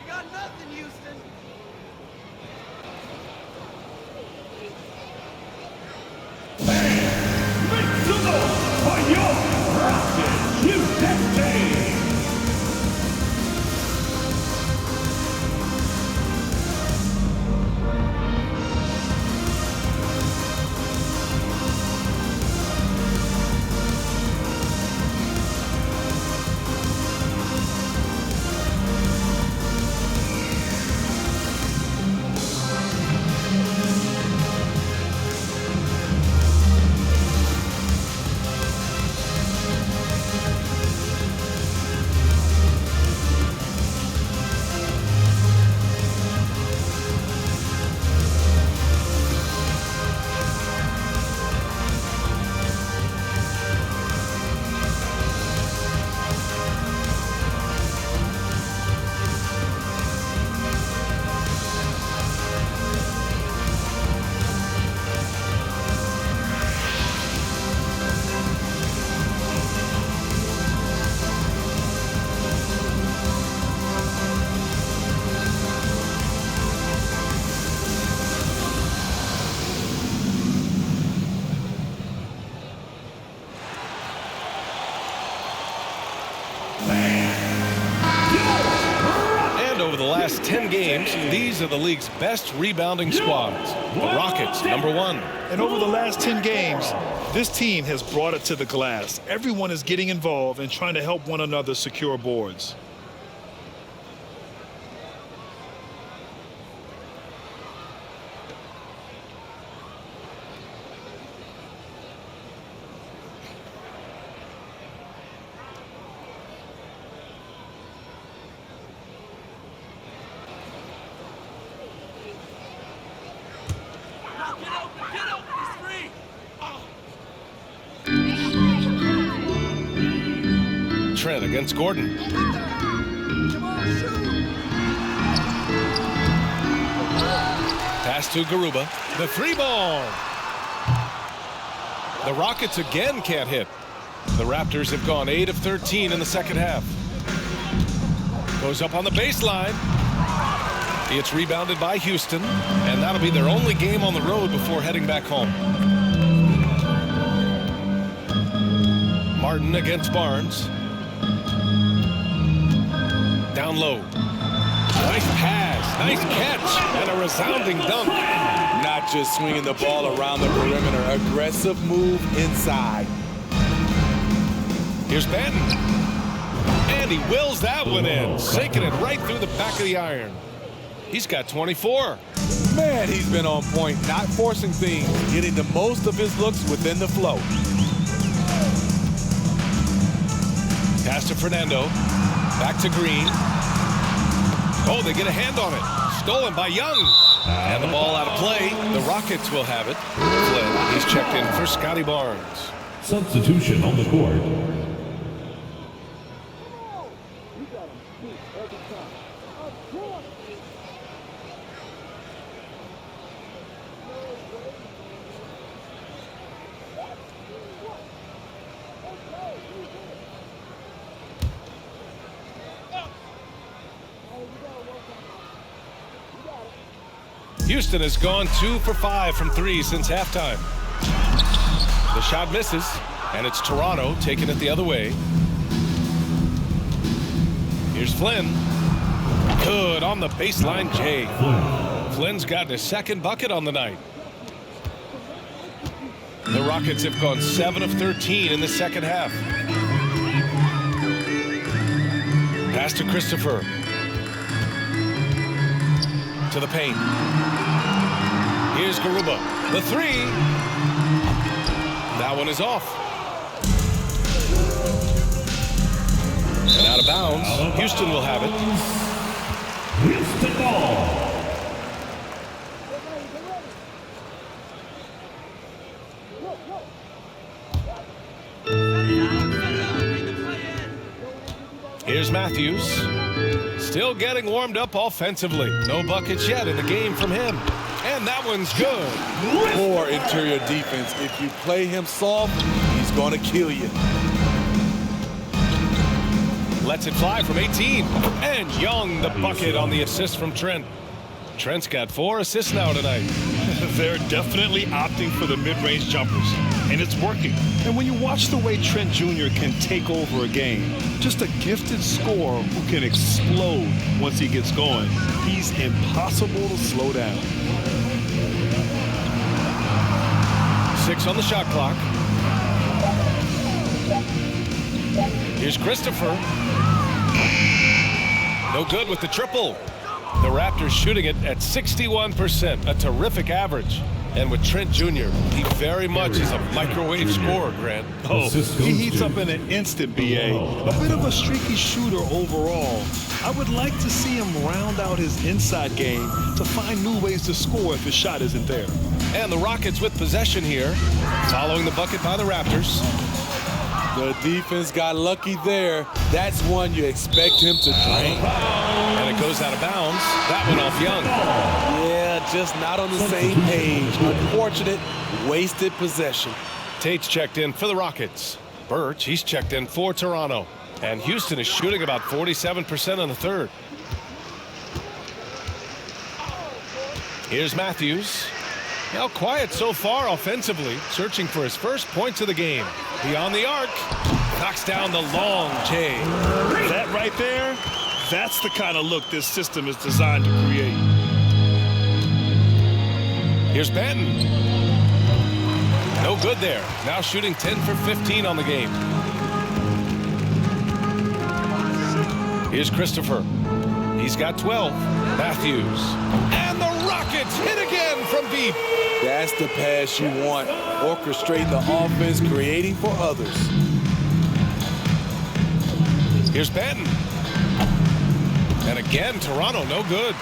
You got nothing, Houston. And over the last 10 games, these are the league's best rebounding squads. The Rockets, number 1. And over the last 10 games, this team has brought it to the glass. Everyone is getting involved and trying to help one another secure boards. Trent against Gordon. Pass to Garuba. The 3 ball. The Rockets again can't hit. The Raptors have gone 8 of 13 in the second half. Goes up on the baseline. It's rebounded by Houston, and that'll be their only game on the road before heading back home. Martin against Barnes. Down low. Nice pass, nice catch, and a resounding dunk. Not just swinging the ball around the perimeter, aggressive move inside. Here's Benton. And he wills that one in, sinking it right through the back of the iron. He's got 24. Man, he's been on point, not forcing things, getting the most of his looks within the flow. Pass to Fernando. Back to Green. Oh, they get a hand on it. Stolen by Young. And the ball out of play. The Rockets will have it. Flynn, he's checked in for Scotty Barnes. Substitution on the court. Houston has gone 2 for 5 from 3 since halftime. The shot misses, and it's Toronto taking it the other way. Here's Flynn. Good on the baseline, Jay. Flynn's gotten his second bucket on the night. The Rockets have gone 7 of 13 in the second half. Pass to Christopher. To the paint. Here's Garuba. The three. That one is off. And out of bounds. Houston will have it. Houston ball. Here's Matthews. Still getting warmed up offensively. No buckets yet in the game from him. And that one's good. Poor interior defense. If you play him soft, he's going to kill you. Lets it fly from 18. And Young the bucket on the assist from Trent. Trent's got 4 assists now tonight. They're definitely opting for the mid-range jumpers, and it's working. And when you watch the way Trent Jr. can take over a game, just a gifted scorer who can explode once he gets going, he's impossible to slow down. 6 on the shot clock. Here's Christopher. No good with the triple. The Raptors shooting it at 61%, a terrific average. And with Trent Jr., he very much is a microwave scorer, Grant. Oh, he heats up in an instant, B.A. A bit of a streaky shooter overall. I would like to see him round out his inside game to find new ways to score if his shot isn't there. And the Rockets with possession here, following the bucket by the Raptors. The defense got lucky there. That's one you expect him to drain. And it goes out of bounds. That one off Young. Yeah, just not on the same page. Unfortunate, wasted possession. Tate's checked in for the Rockets. Birch, he's checked in for Toronto. And Houston is shooting about 47% in the third. Here's Matthews. Now quiet so far offensively, searching for his first points of the game. Beyond the arc, knocks down the long J. That right there, that's the kind of look this system is designed to create. Here's Benton. No good there. Now shooting 10 for 15 on the game. Here's Christopher. He's got 12. Matthews. And the Rockets hit again from deep. That's the pass you want. Orchestrating the offense, creating for others. Here's Benton. And again, Toronto, no good.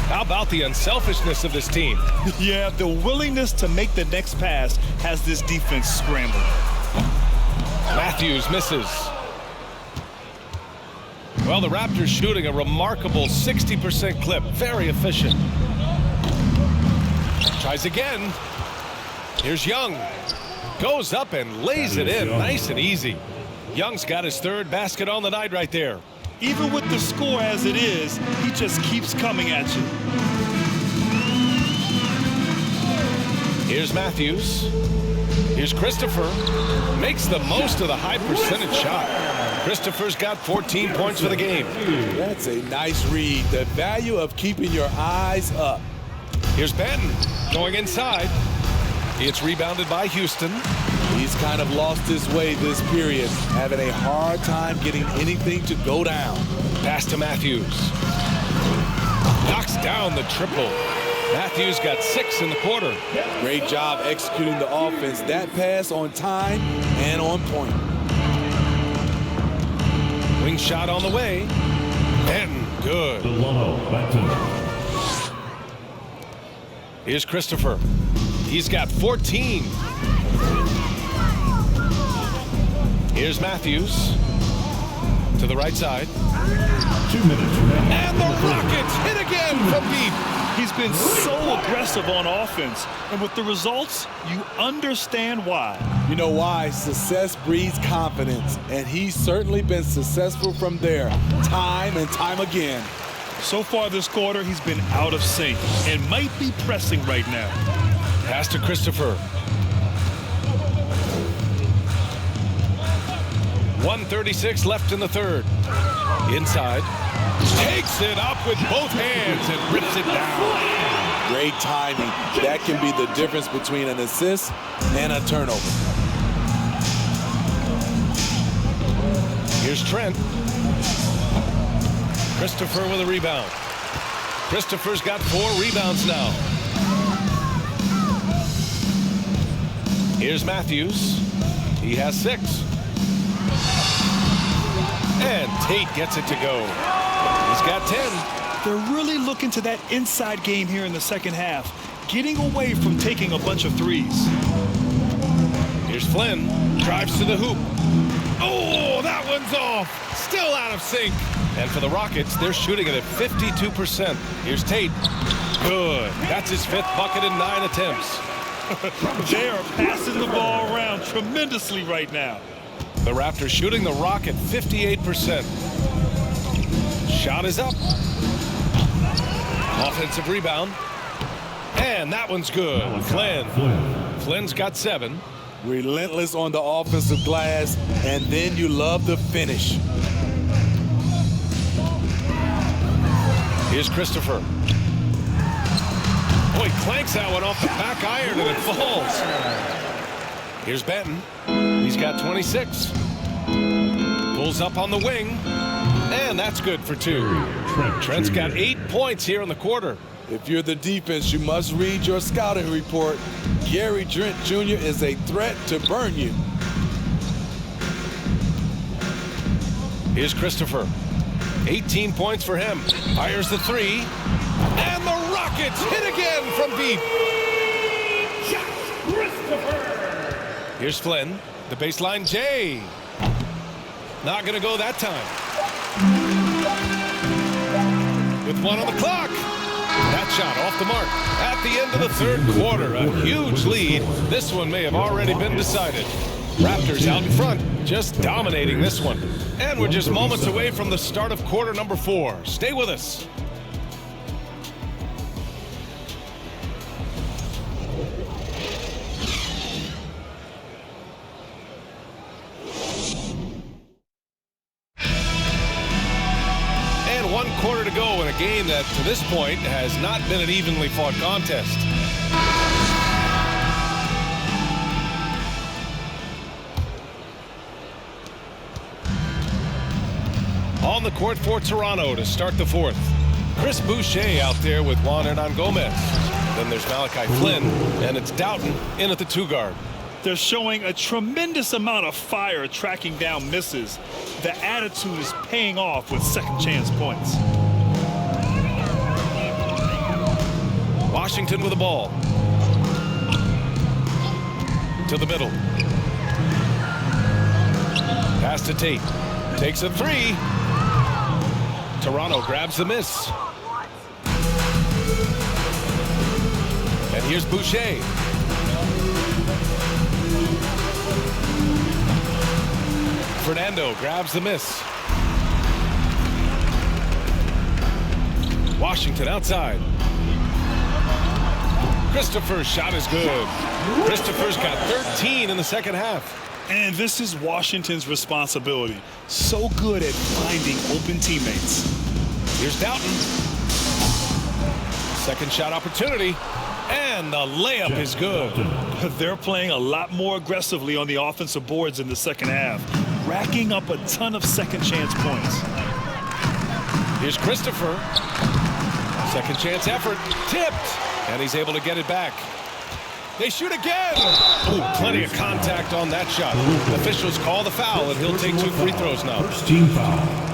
How about the unselfishness of this team? Yeah, the willingness to make the next pass has this defense scrambling. Matthews misses. Well, the Raptors shooting a remarkable 60% clip. Very efficient. Tries again. Here's Young. Goes up and lays it in nice and easy. Young's got his third basket on the night right there. Even with the score as it is, he just keeps coming at you. Here's Matthews. Here's Christopher. Makes the most of the high percentage shot. Christopher's got 14 points for the game. That's a nice read. The value of keeping your eyes up. Here's Benton going inside. It's rebounded by Houston. He's kind of lost his way this period, having a hard time getting anything to go down. Pass to Matthews. Knocks down the triple. Matthews got 6 in the quarter. Great job executing the offense. That pass on time and on point. Wing shot on the way. Benton, good. Here's Christopher. He's got 14. Here's Matthews to the right side. 2 minutes remaining. And the Rockets hit again from deep. He's been so aggressive on offense, and with the results, you understand why. You know why? Success breeds confidence, and he's certainly been successful from there, time and time again. So far this quarter, he's been out of sync and might be pressing right now. Pass to Christopher. 1:36 left in the third. Inside. Takes it up with both hands and rips it down. Great timing. That can be the difference between an assist and a turnover. Here's Trent. Christopher with a rebound. Christopher's got 4 rebounds now. Here's Matthews. He has 6. And Tate gets it to go. He's got 10. They're really looking to that inside game here in the second half, getting away from taking a bunch of threes. Here's Flynn. Drives to the hoop. Oh, that one's off. Still out of sync. And for the Rockets, they're shooting it at 52%. Here's Tate. Good. That's his 5th bucket in 9 attempts. They are passing the ball around tremendously right now. The Raptors shooting the rock at 58%. Shot is up. Offensive rebound. And that one's good. Flynn's got 7. Relentless on the offensive glass, and then you love the finish. Here's Christopher. Oh, he clanks that one off the back iron and it falls. Here's Benton. He's got 26. Pulls up on the wing. And that's good for 2. Trent's got 8 points here in the quarter. If you're the defense, you must read your scouting report. Gary Trent Jr. is a threat to burn you. Here's Christopher. 18 points for him. Fires the 3. And the Rockets hit again from deep. Here's Flynn. The baseline J. Not going to go that time. With 1 on the clock. That shot off the mark. At the end of the third quarter, a huge lead. This one may have already been decided. Raptors out in front, just dominating this one. And we're just moments away from the start of quarter number 4. Stay with us. And 1 quarter to go in a game that, to this point, has not been an evenly fought contest. On the court for Toronto to start the 4th. Chris Boucher out there with Juan Hernan Gomez. Then there's Malachi Flynn, and it's Doughton in at the 2 guard. They're showing a tremendous amount of fire tracking down misses. The attitude is paying off with second chance points. Washington with the ball. To the middle. Pass to Tate. Takes a 3. Toronto grabs the miss. And here's Boucher. Fernando grabs the miss. Washington outside. Christopher's shot is good. Christopher's got 13 in the second half. And this is Washington's responsibility. So good at finding open teammates. Here's Doughton. Second shot opportunity. And the layup is good. They're playing a lot more aggressively on the offensive boards in the second half, racking up a ton of second chance points. Here's Christopher. Second chance effort. Tipped. And he's able to get it back. They shoot again. Ooh, plenty of contact on that shot. Officials call the foul, and he'll take 2 free throws now. First team foul.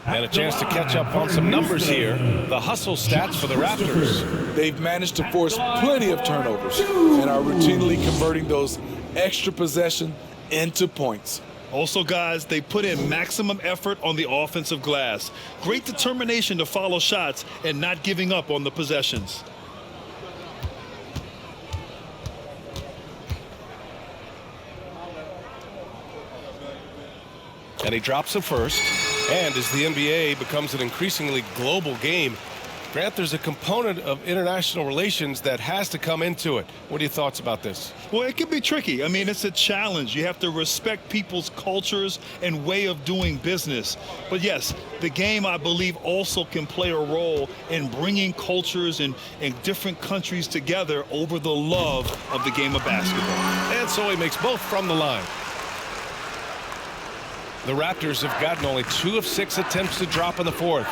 And a chance to catch up on some numbers here. The hustle stats for the Raptors. They've managed to force plenty of turnovers and are routinely converting those extra possession into points. Also, guys, they put in maximum effort on the offensive glass. Great determination to follow shots and not giving up on the possessions. And he drops the first. And as the NBA becomes an increasingly global game, Grant, there's a component of international relations that has to come into it. What are your thoughts about this? Well, it can be tricky. I mean, it's a challenge. You have to respect people's cultures and way of doing business. But yes, the game, I believe, also can play a role in bringing cultures and different countries together over the love of the game of basketball. And so he makes both from the line. The Raptors have gotten only 2 of 6 attempts to drop in the fourth.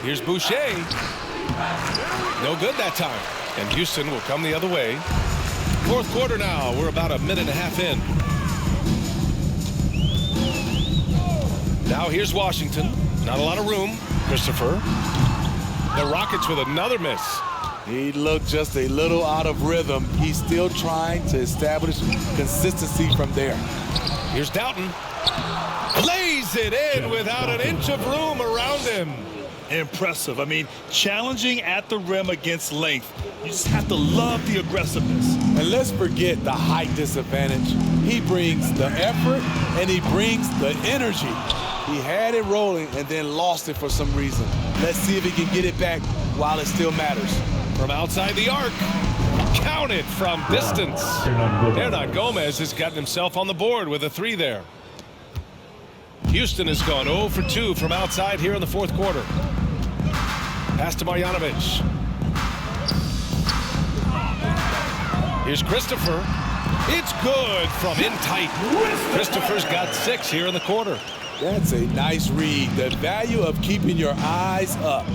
Here's Boucher. No good that time. And Houston will come the other way. Fourth quarter now. We're about a minute and a half in. Now here's Washington. Not a lot of room. Christopher. The Rockets with another miss. He looked just a little out of rhythm. He's still trying to establish consistency from there. Here's Doughton. Lays it in without an inch of room around him. Impressive. I mean, challenging at the rim against length. You just have to love the aggressiveness. And let's forget the height disadvantage. He brings the effort and he brings the energy. He had it rolling and then lost it for some reason. Let's see if he can get it back while it still matters. From outside the arc. Counted from distance. Hernan Gomez has gotten himself on the board with a 3 there. Houston has gone 0 for 2 from outside here in the fourth quarter. Pass to Marjanovic. Here's Christopher. It's good from in tight. Christopher's got 6 here in the quarter. That's a nice read. The value of keeping your eyes up.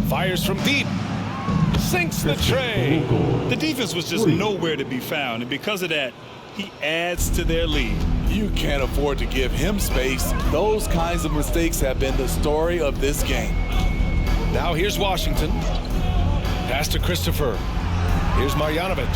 Fires from deep. Sinks the tray. The defense was just nowhere to be found, and because of that, he adds to their lead. You can't afford to give him space. Those kinds of mistakes have been the story of this game. Now here's Washington. Pass to Christopher. Here's Marjanovic.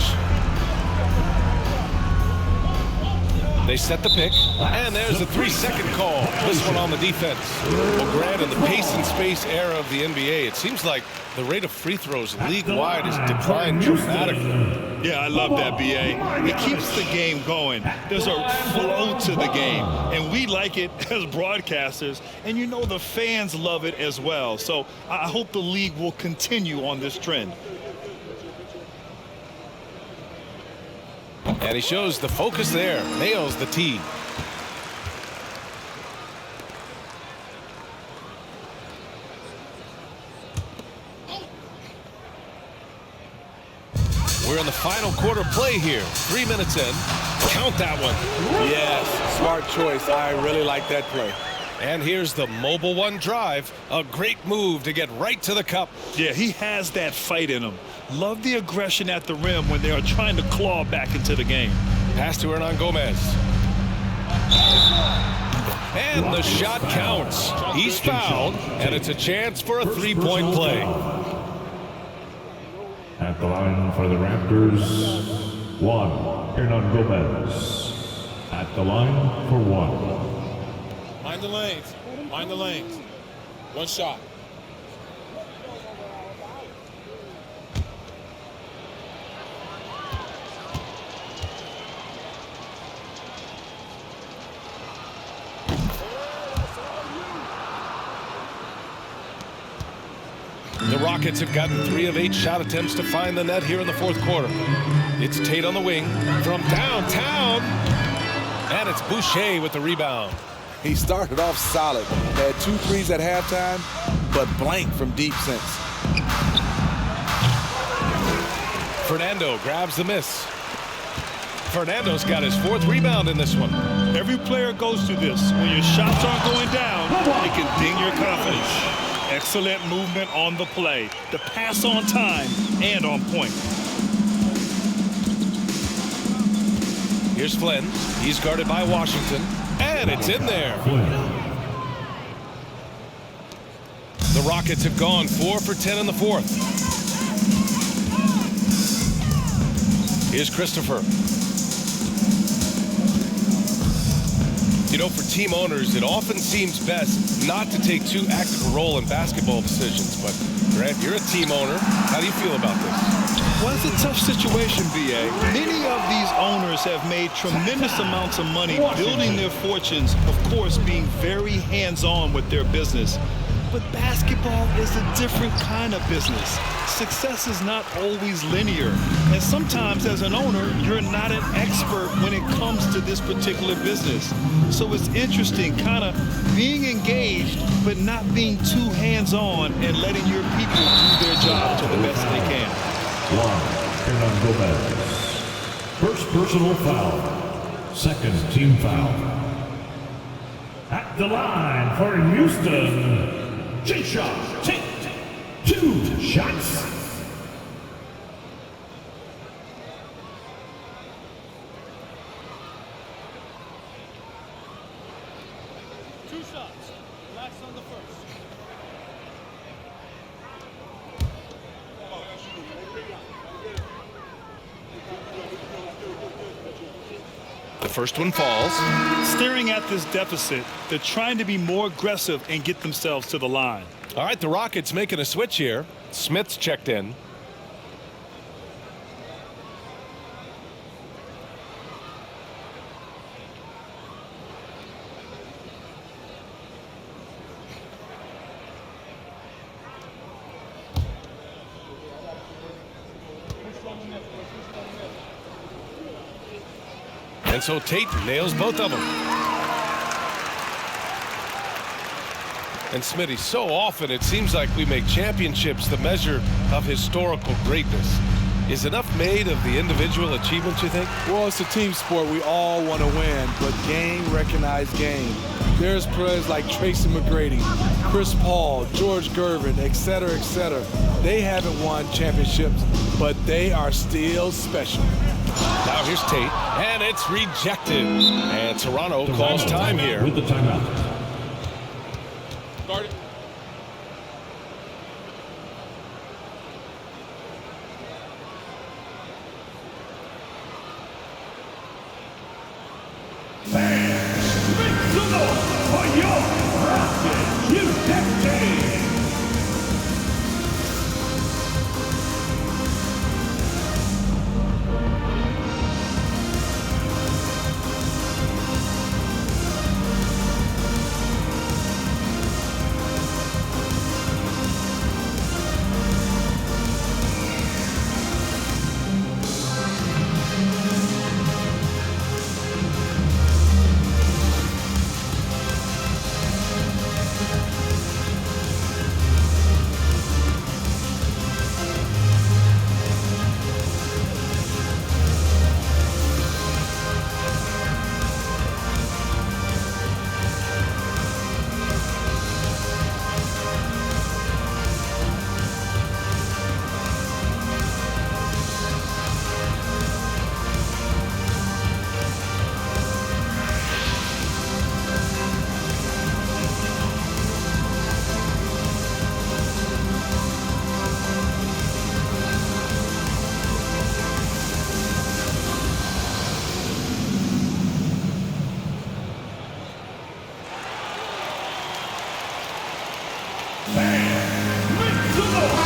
They set the pick, and there's a 3-second call. This one on the defense. Well, Grant, in the pace and space era of the NBA, it seems like the rate of free throws league-wide has declined dramatically. Yeah, I love that, B.A. It keeps the game going. There's a flow to the game, and we like it as broadcasters, and you know the fans love it as well. So I hope the league will continue on this trend. And he shows the focus there. Nails the tee. We're in the final quarter play here. 3 minutes in. Count that one. Yes, smart choice. I really like that play. And here's the mobile one drive. A great move to get right to the cup. Yeah, he has that fight in him. Love the aggression at the rim when they are trying to claw back into the game. Pass to Hernan Gomez. And the shot counts. He's fouled, and it's a chance for a 3-point play. At the line for the Raptors, 1, Hernan Gomez. At the line for 1. Mind the lanes. Mind the lanes. One shot. Rockets have gotten 3 of 8 shot attempts to find the net here in the fourth quarter. It's Tate on the wing from downtown. And it's Boucher with the rebound. He started off solid. Had 2 threes at halftime, but blank from deep since. Fernando grabs the miss. Fernando's got his 4th rebound in this one. Every player goes through this. When your shots aren't going down, it can ding your confidence. Excellent movement on the play. The pass on time and on point. Here's Flynn. He's guarded by Washington. And it's in there. The Rockets have gone 4 for 10 in the 4th. Here's Christopher. You know, for team owners, it often seems best not to take too active a role in basketball decisions. But, Grant, you're a team owner. How do you feel about this? Well, it's a tough situation, B.A. Many of these owners have made tremendous amounts of money building their fortunes, of course, being very hands-on with their business. But basketball is a different kind of business. Success is not always linear. And sometimes as an owner, you're not an expert when it comes to this particular business. So it's interesting kind of being engaged, but not being too hands-on and letting your people do their job to the best they can. Hernan Gomez. First personal foul. Second team foul. At the line for Houston. Tate shot. Tate. 2 shots. Last on the first. The first one falls. Staring at this deficit, they're trying to be more aggressive and get themselves to the line. All right, the Rockets making a switch here. Smith's checked in. And so Tate nails both of them. And Smitty, so often it seems like we make championships the measure of historical greatness. Is enough made of the individual achievements, you think? Well, it's a team sport. We all want to win, but game recognized game. There's players like Tracy McGrady, Chris Paul, George Gervin, et cetera, et cetera. They haven't won championships, but they are still special. Now here's Tate, and it's rejected. And Toronto calls time here. With the timeout. Guard it.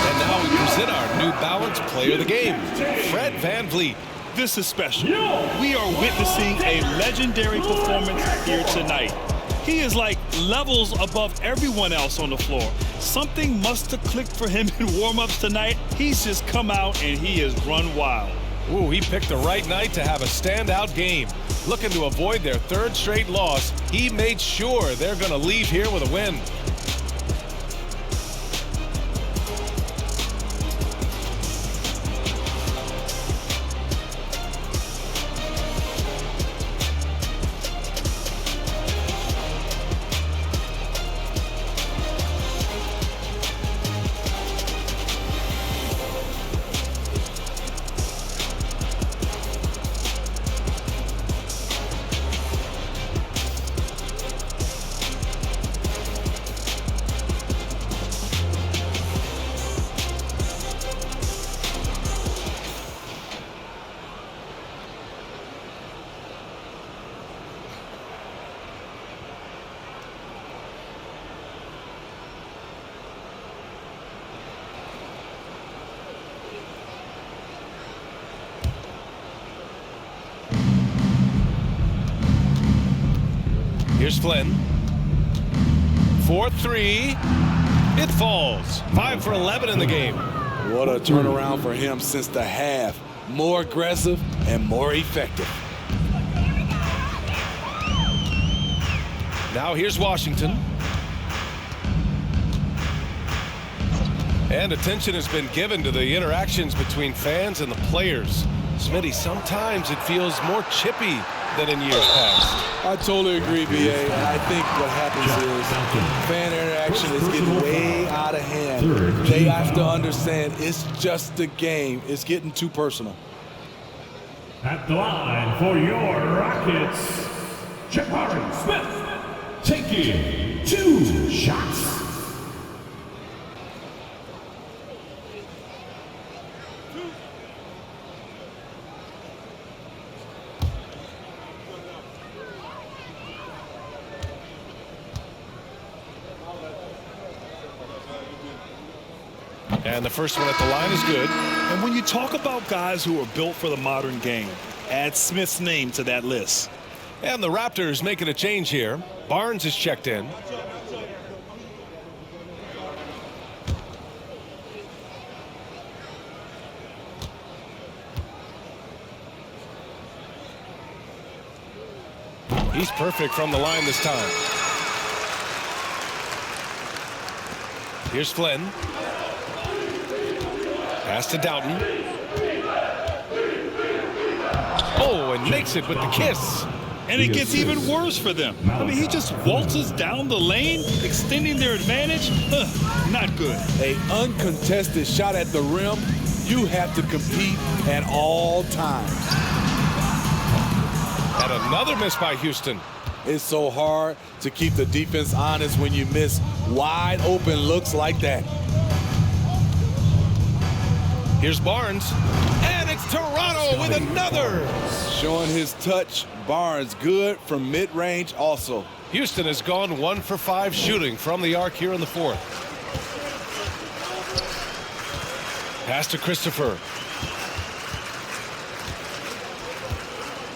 And now we present our New Balance Player of the Game, Fred VanVleet. This is special. We are witnessing a legendary performance here tonight. He is like levels above everyone else on the floor. Something must have clicked for him in warm-ups tonight. He's just come out and he has run wild. Ooh, he picked the right night to have a standout game. Looking to avoid their third straight loss, he made sure they're going to leave here with a win. Here's Flynn. 4-3. It falls. 5 for 11 in the game. What a turnaround for him since the half. More aggressive and more effective. Now here's Washington. And attention has been given to the interactions between fans and the players. Smitty, sometimes it feels more chippy than in years past. I totally agree, BA. And I think what happens is fan interaction is getting way out of hand. They have to understand it's just a game. It's getting too personal. At the line for your Rockets, Jabari Smith taking 2 shots. And the first one at the line is good. And when you talk about guys who are built for the modern game, add Smith's name to that list. And the Raptors making a change here. Barnes is checked in. He's perfect from the line this time. Here's Flynn. Pass to Doughton. Oh, and makes it with the kiss. And it gets even worse for them. I mean, he just waltzes down the lane, extending their advantage. Not good. An uncontested shot at the rim, you have to compete at all times. And another miss by Houston. It's so hard to keep the defense honest when you miss wide open looks like that. Here's Barnes, and it's Toronto with another. Showing his touch. Barnes good from mid-range also. Houston has gone 1 for 5 shooting from the arc here in the fourth. Pass to Christopher.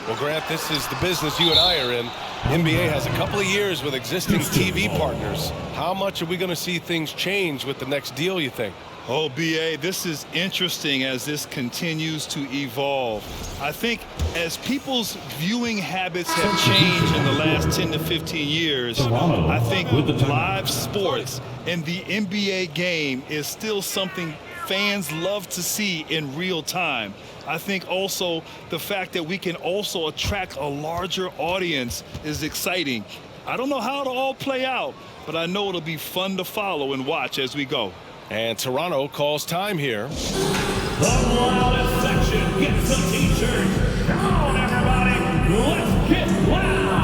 Well, Grant, this is the business you and I are in. NBA has a couple of years with existing TV partners. How much are we going to see things change with the next deal, you think? Oh, BA, this is interesting as this continues to evolve. I think as people's viewing habits have changed in the last 10 to 15 years, I think live sports and the NBA game is still something fans love to see in real time. I think also the fact that we can also attract a larger audience is exciting. I don't know how it'll all play out, but I know it'll be fun to follow and watch as we go. And Toronto calls time here. The loudest section gets a t-shirt. Come on, everybody, let's get loud.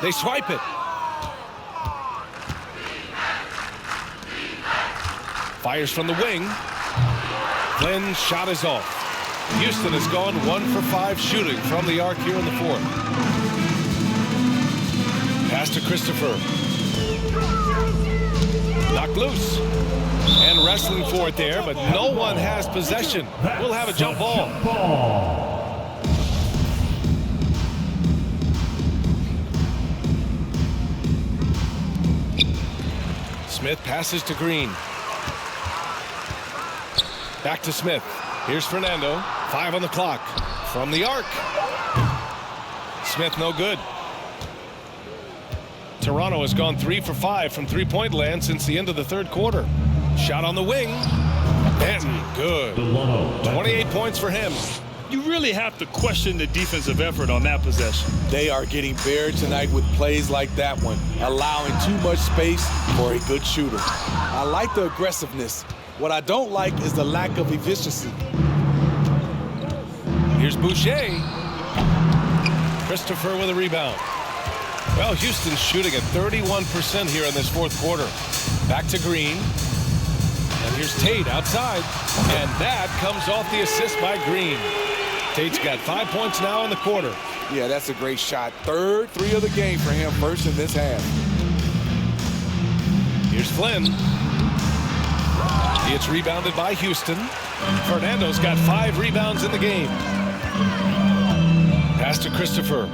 They swipe it. Fires from the wing. Flynn's shot is off. Houston has gone 1 for 5 shooting from the arc here in the fourth. Pass to Christopher. Knocked loose. And wrestling for it there, but no one has possession. We'll have a jump ball. Smith passes to Green. Back to Smith. Here's Fernando. 5 on the clock. From the arc. Smith no good. Toronto has gone 3 for 5 from three-point land since the end of the third quarter. Shot on the wing. Benton, good. 28 points for him. You really have to question the defensive effort on that possession. They are getting buried tonight with plays like that one, allowing too much space for a good shooter. I like the aggressiveness. What I don't like is the lack of efficiency. Here's Boucher. Christopher with a rebound. Well, Houston's shooting at 31% here in this fourth quarter. Back to Green. And here's Tate outside. And that comes off the assist by Green. Tate's got 5 points now in the quarter. Yeah, that's a great shot. Third 3 of the game for him, first in this half. Here's Flynn. It's rebounded by Houston. Fernando's got 5 rebounds in the game. Pass to Christopher.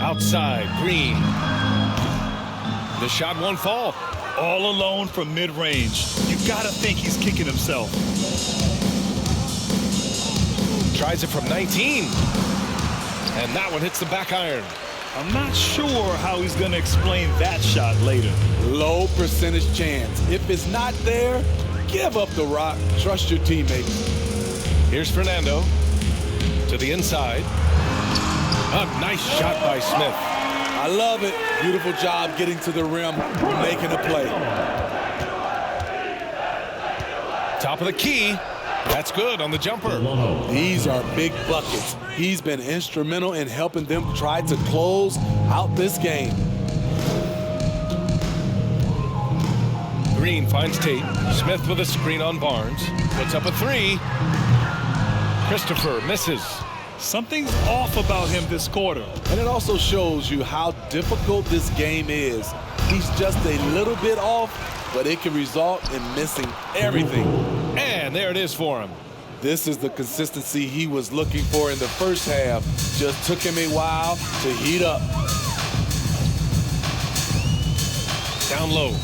Outside, Green. The shot won't fall. All alone from mid-range. You gotta think he's kicking himself. Tries it from 19. And that one hits the back iron. I'm not sure how he's gonna explain that shot later. Low percentage chance. If it's not there, give up the rock. Trust your teammates. Here's Fernando to the inside. A nice shot by Smith. I love it. Beautiful job getting to the rim, making a play. Top of the key. That's good on the jumper. These are big buckets. He's been instrumental in helping them try to close out this game. Green finds Tate. Smith with a screen on Barnes. Puts up a 3. Christopher misses. Something's off about him this quarter. And it also shows you how difficult this game is. He's just a little bit off, but it can result in missing everything. And there it is for him. This is the consistency he was looking for in the first half. Just took him a while to heat up. Down low.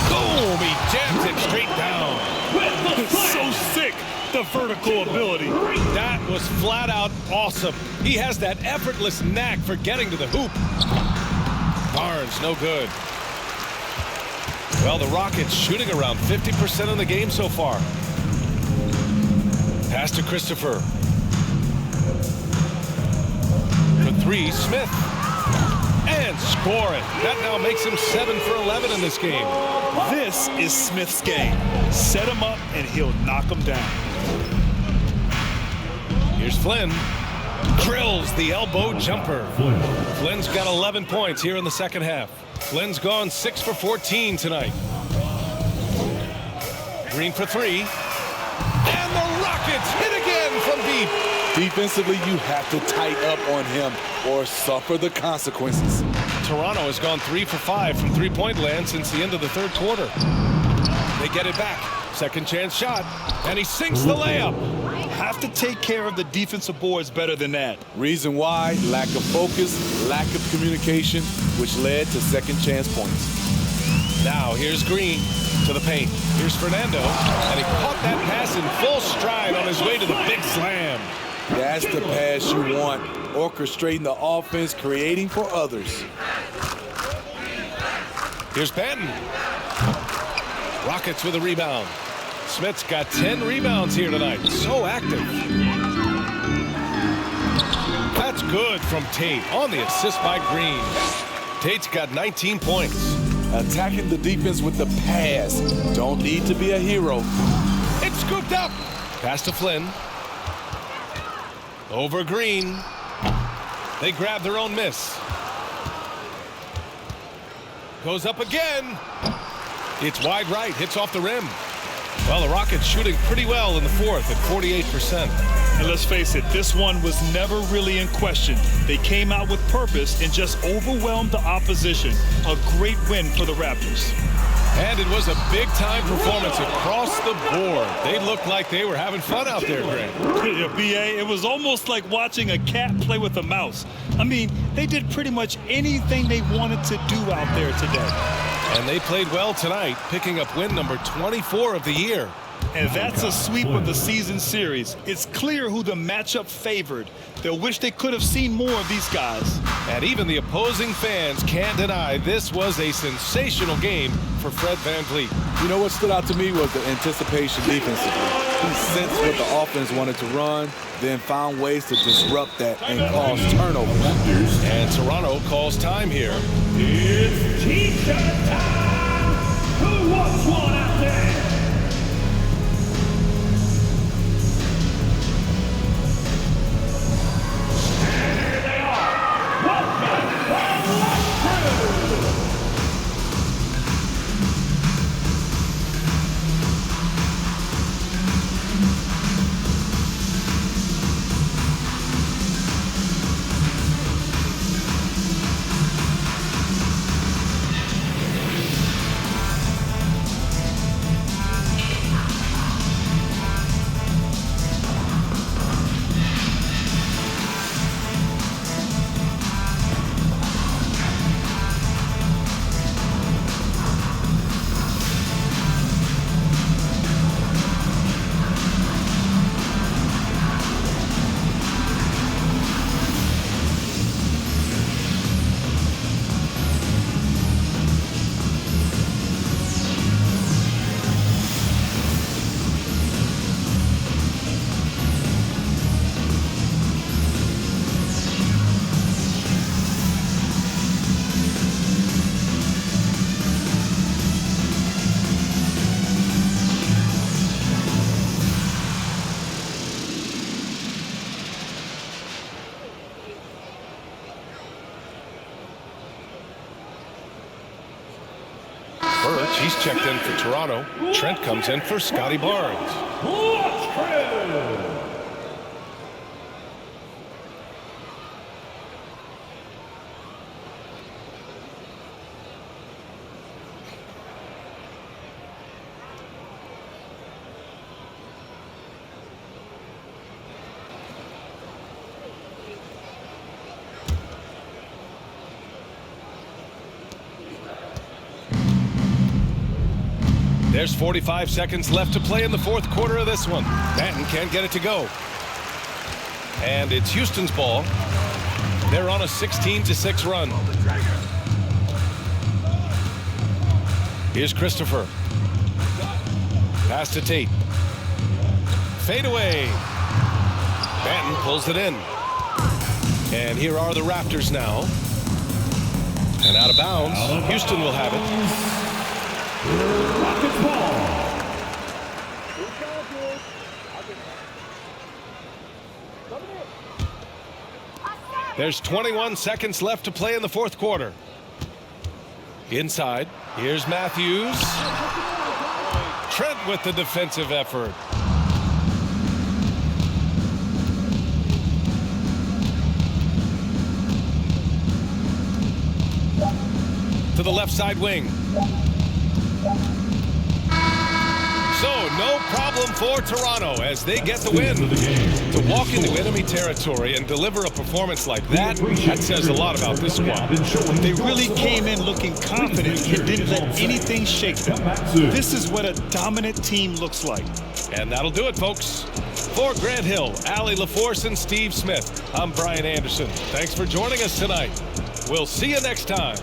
Boom! He jams it straight down. So sick, the vertical ability. That was flat out awesome. He has that effortless knack for getting to the hoop. Barnes, no good. Well, the Rockets shooting around 50% in the game so far. Pass to Christopher. For 3, Smith. And score it. That now makes him 7 for 11 in this game. This is Smith's game. Set him up and he'll knock him down. Here's Flynn. Drills the elbow jumper. Flynn's got 11 points here in the second half. Flynn's gone 6 for 14 tonight. Green for 3. And the Rockets hit again from deep. Defensively, you have to tighten up on him or suffer the consequences. Toronto has gone 3 for 5 from three-point land since the end of the third quarter. They get it back. Second chance shot. And he sinks the layup. Have to take care of the defensive boards better than that. Reason why? Lack of focus, lack of communication, which led to second chance points. Now here's Green to the paint. Here's Fernando. And he caught that pass in full stride on his way to the big slam. That's the pass you want. Orchestrating the offense, creating for others. Here's Benton. Rockets with a rebound. Smith's got 10 rebounds here tonight. So active. That's good from Tate on the assist by Green. Tate's got 19 points. Attacking the defense with the pass. Don't need to be a hero. It's scooped up. Pass to Flynn. Over Green. They grab their own miss. Goes up again. It's wide right, hits off the rim. Well, the Rockets shooting pretty well in the fourth at 48%. And let's face it, this one was never really in question. They came out with purpose and just overwhelmed the opposition. A great win for the Raptors. And it was a big-time performance across the board. They looked like they were having fun out there, Grant. Yeah, B.A., it was almost like watching a cat play with a mouse. I mean, they did pretty much anything they wanted to do out there today. And they played well tonight, picking up win number 24 of the year. And that's a sweep of the season series. It's clear who the matchup favored. They'll wish they could have seen more of these guys. And even the opposing fans can't deny this was a sensational game for Fred VanVleet. You know what stood out to me was the anticipation defensively. He sensed what the offense wanted to run, then found ways to disrupt that and cause turnovers. And Toronto calls time here. It's T-shirt time! Who wants one out there? He's checked in for Toronto. Trent comes in for Scotty Barnes. There's 45 seconds left to play in the fourth quarter of this one. Banton can't get it to go. And it's Houston's ball. They're on a 16-6 run. Here's Christopher. Pass to Tate. Fade away. Banton pulls it in. And here are the Raptors now. And out of bounds. Houston will have it. Rockets ball. There's 21 seconds left to play in the fourth quarter. Inside, here's Matthews. Trent with the defensive effort. To the left side wing. So, no problem for Toronto as they get the win. To walk into enemy territory and deliver a performance like that, that says a lot about this squad. They really came in looking confident and didn't let anything shake them. This is what a dominant team looks like. And that'll do it, folks. For Grant Hill, Allie LaForce, and Steve Smith, I'm Brian Anderson. Thanks for joining us tonight. We'll see you next time.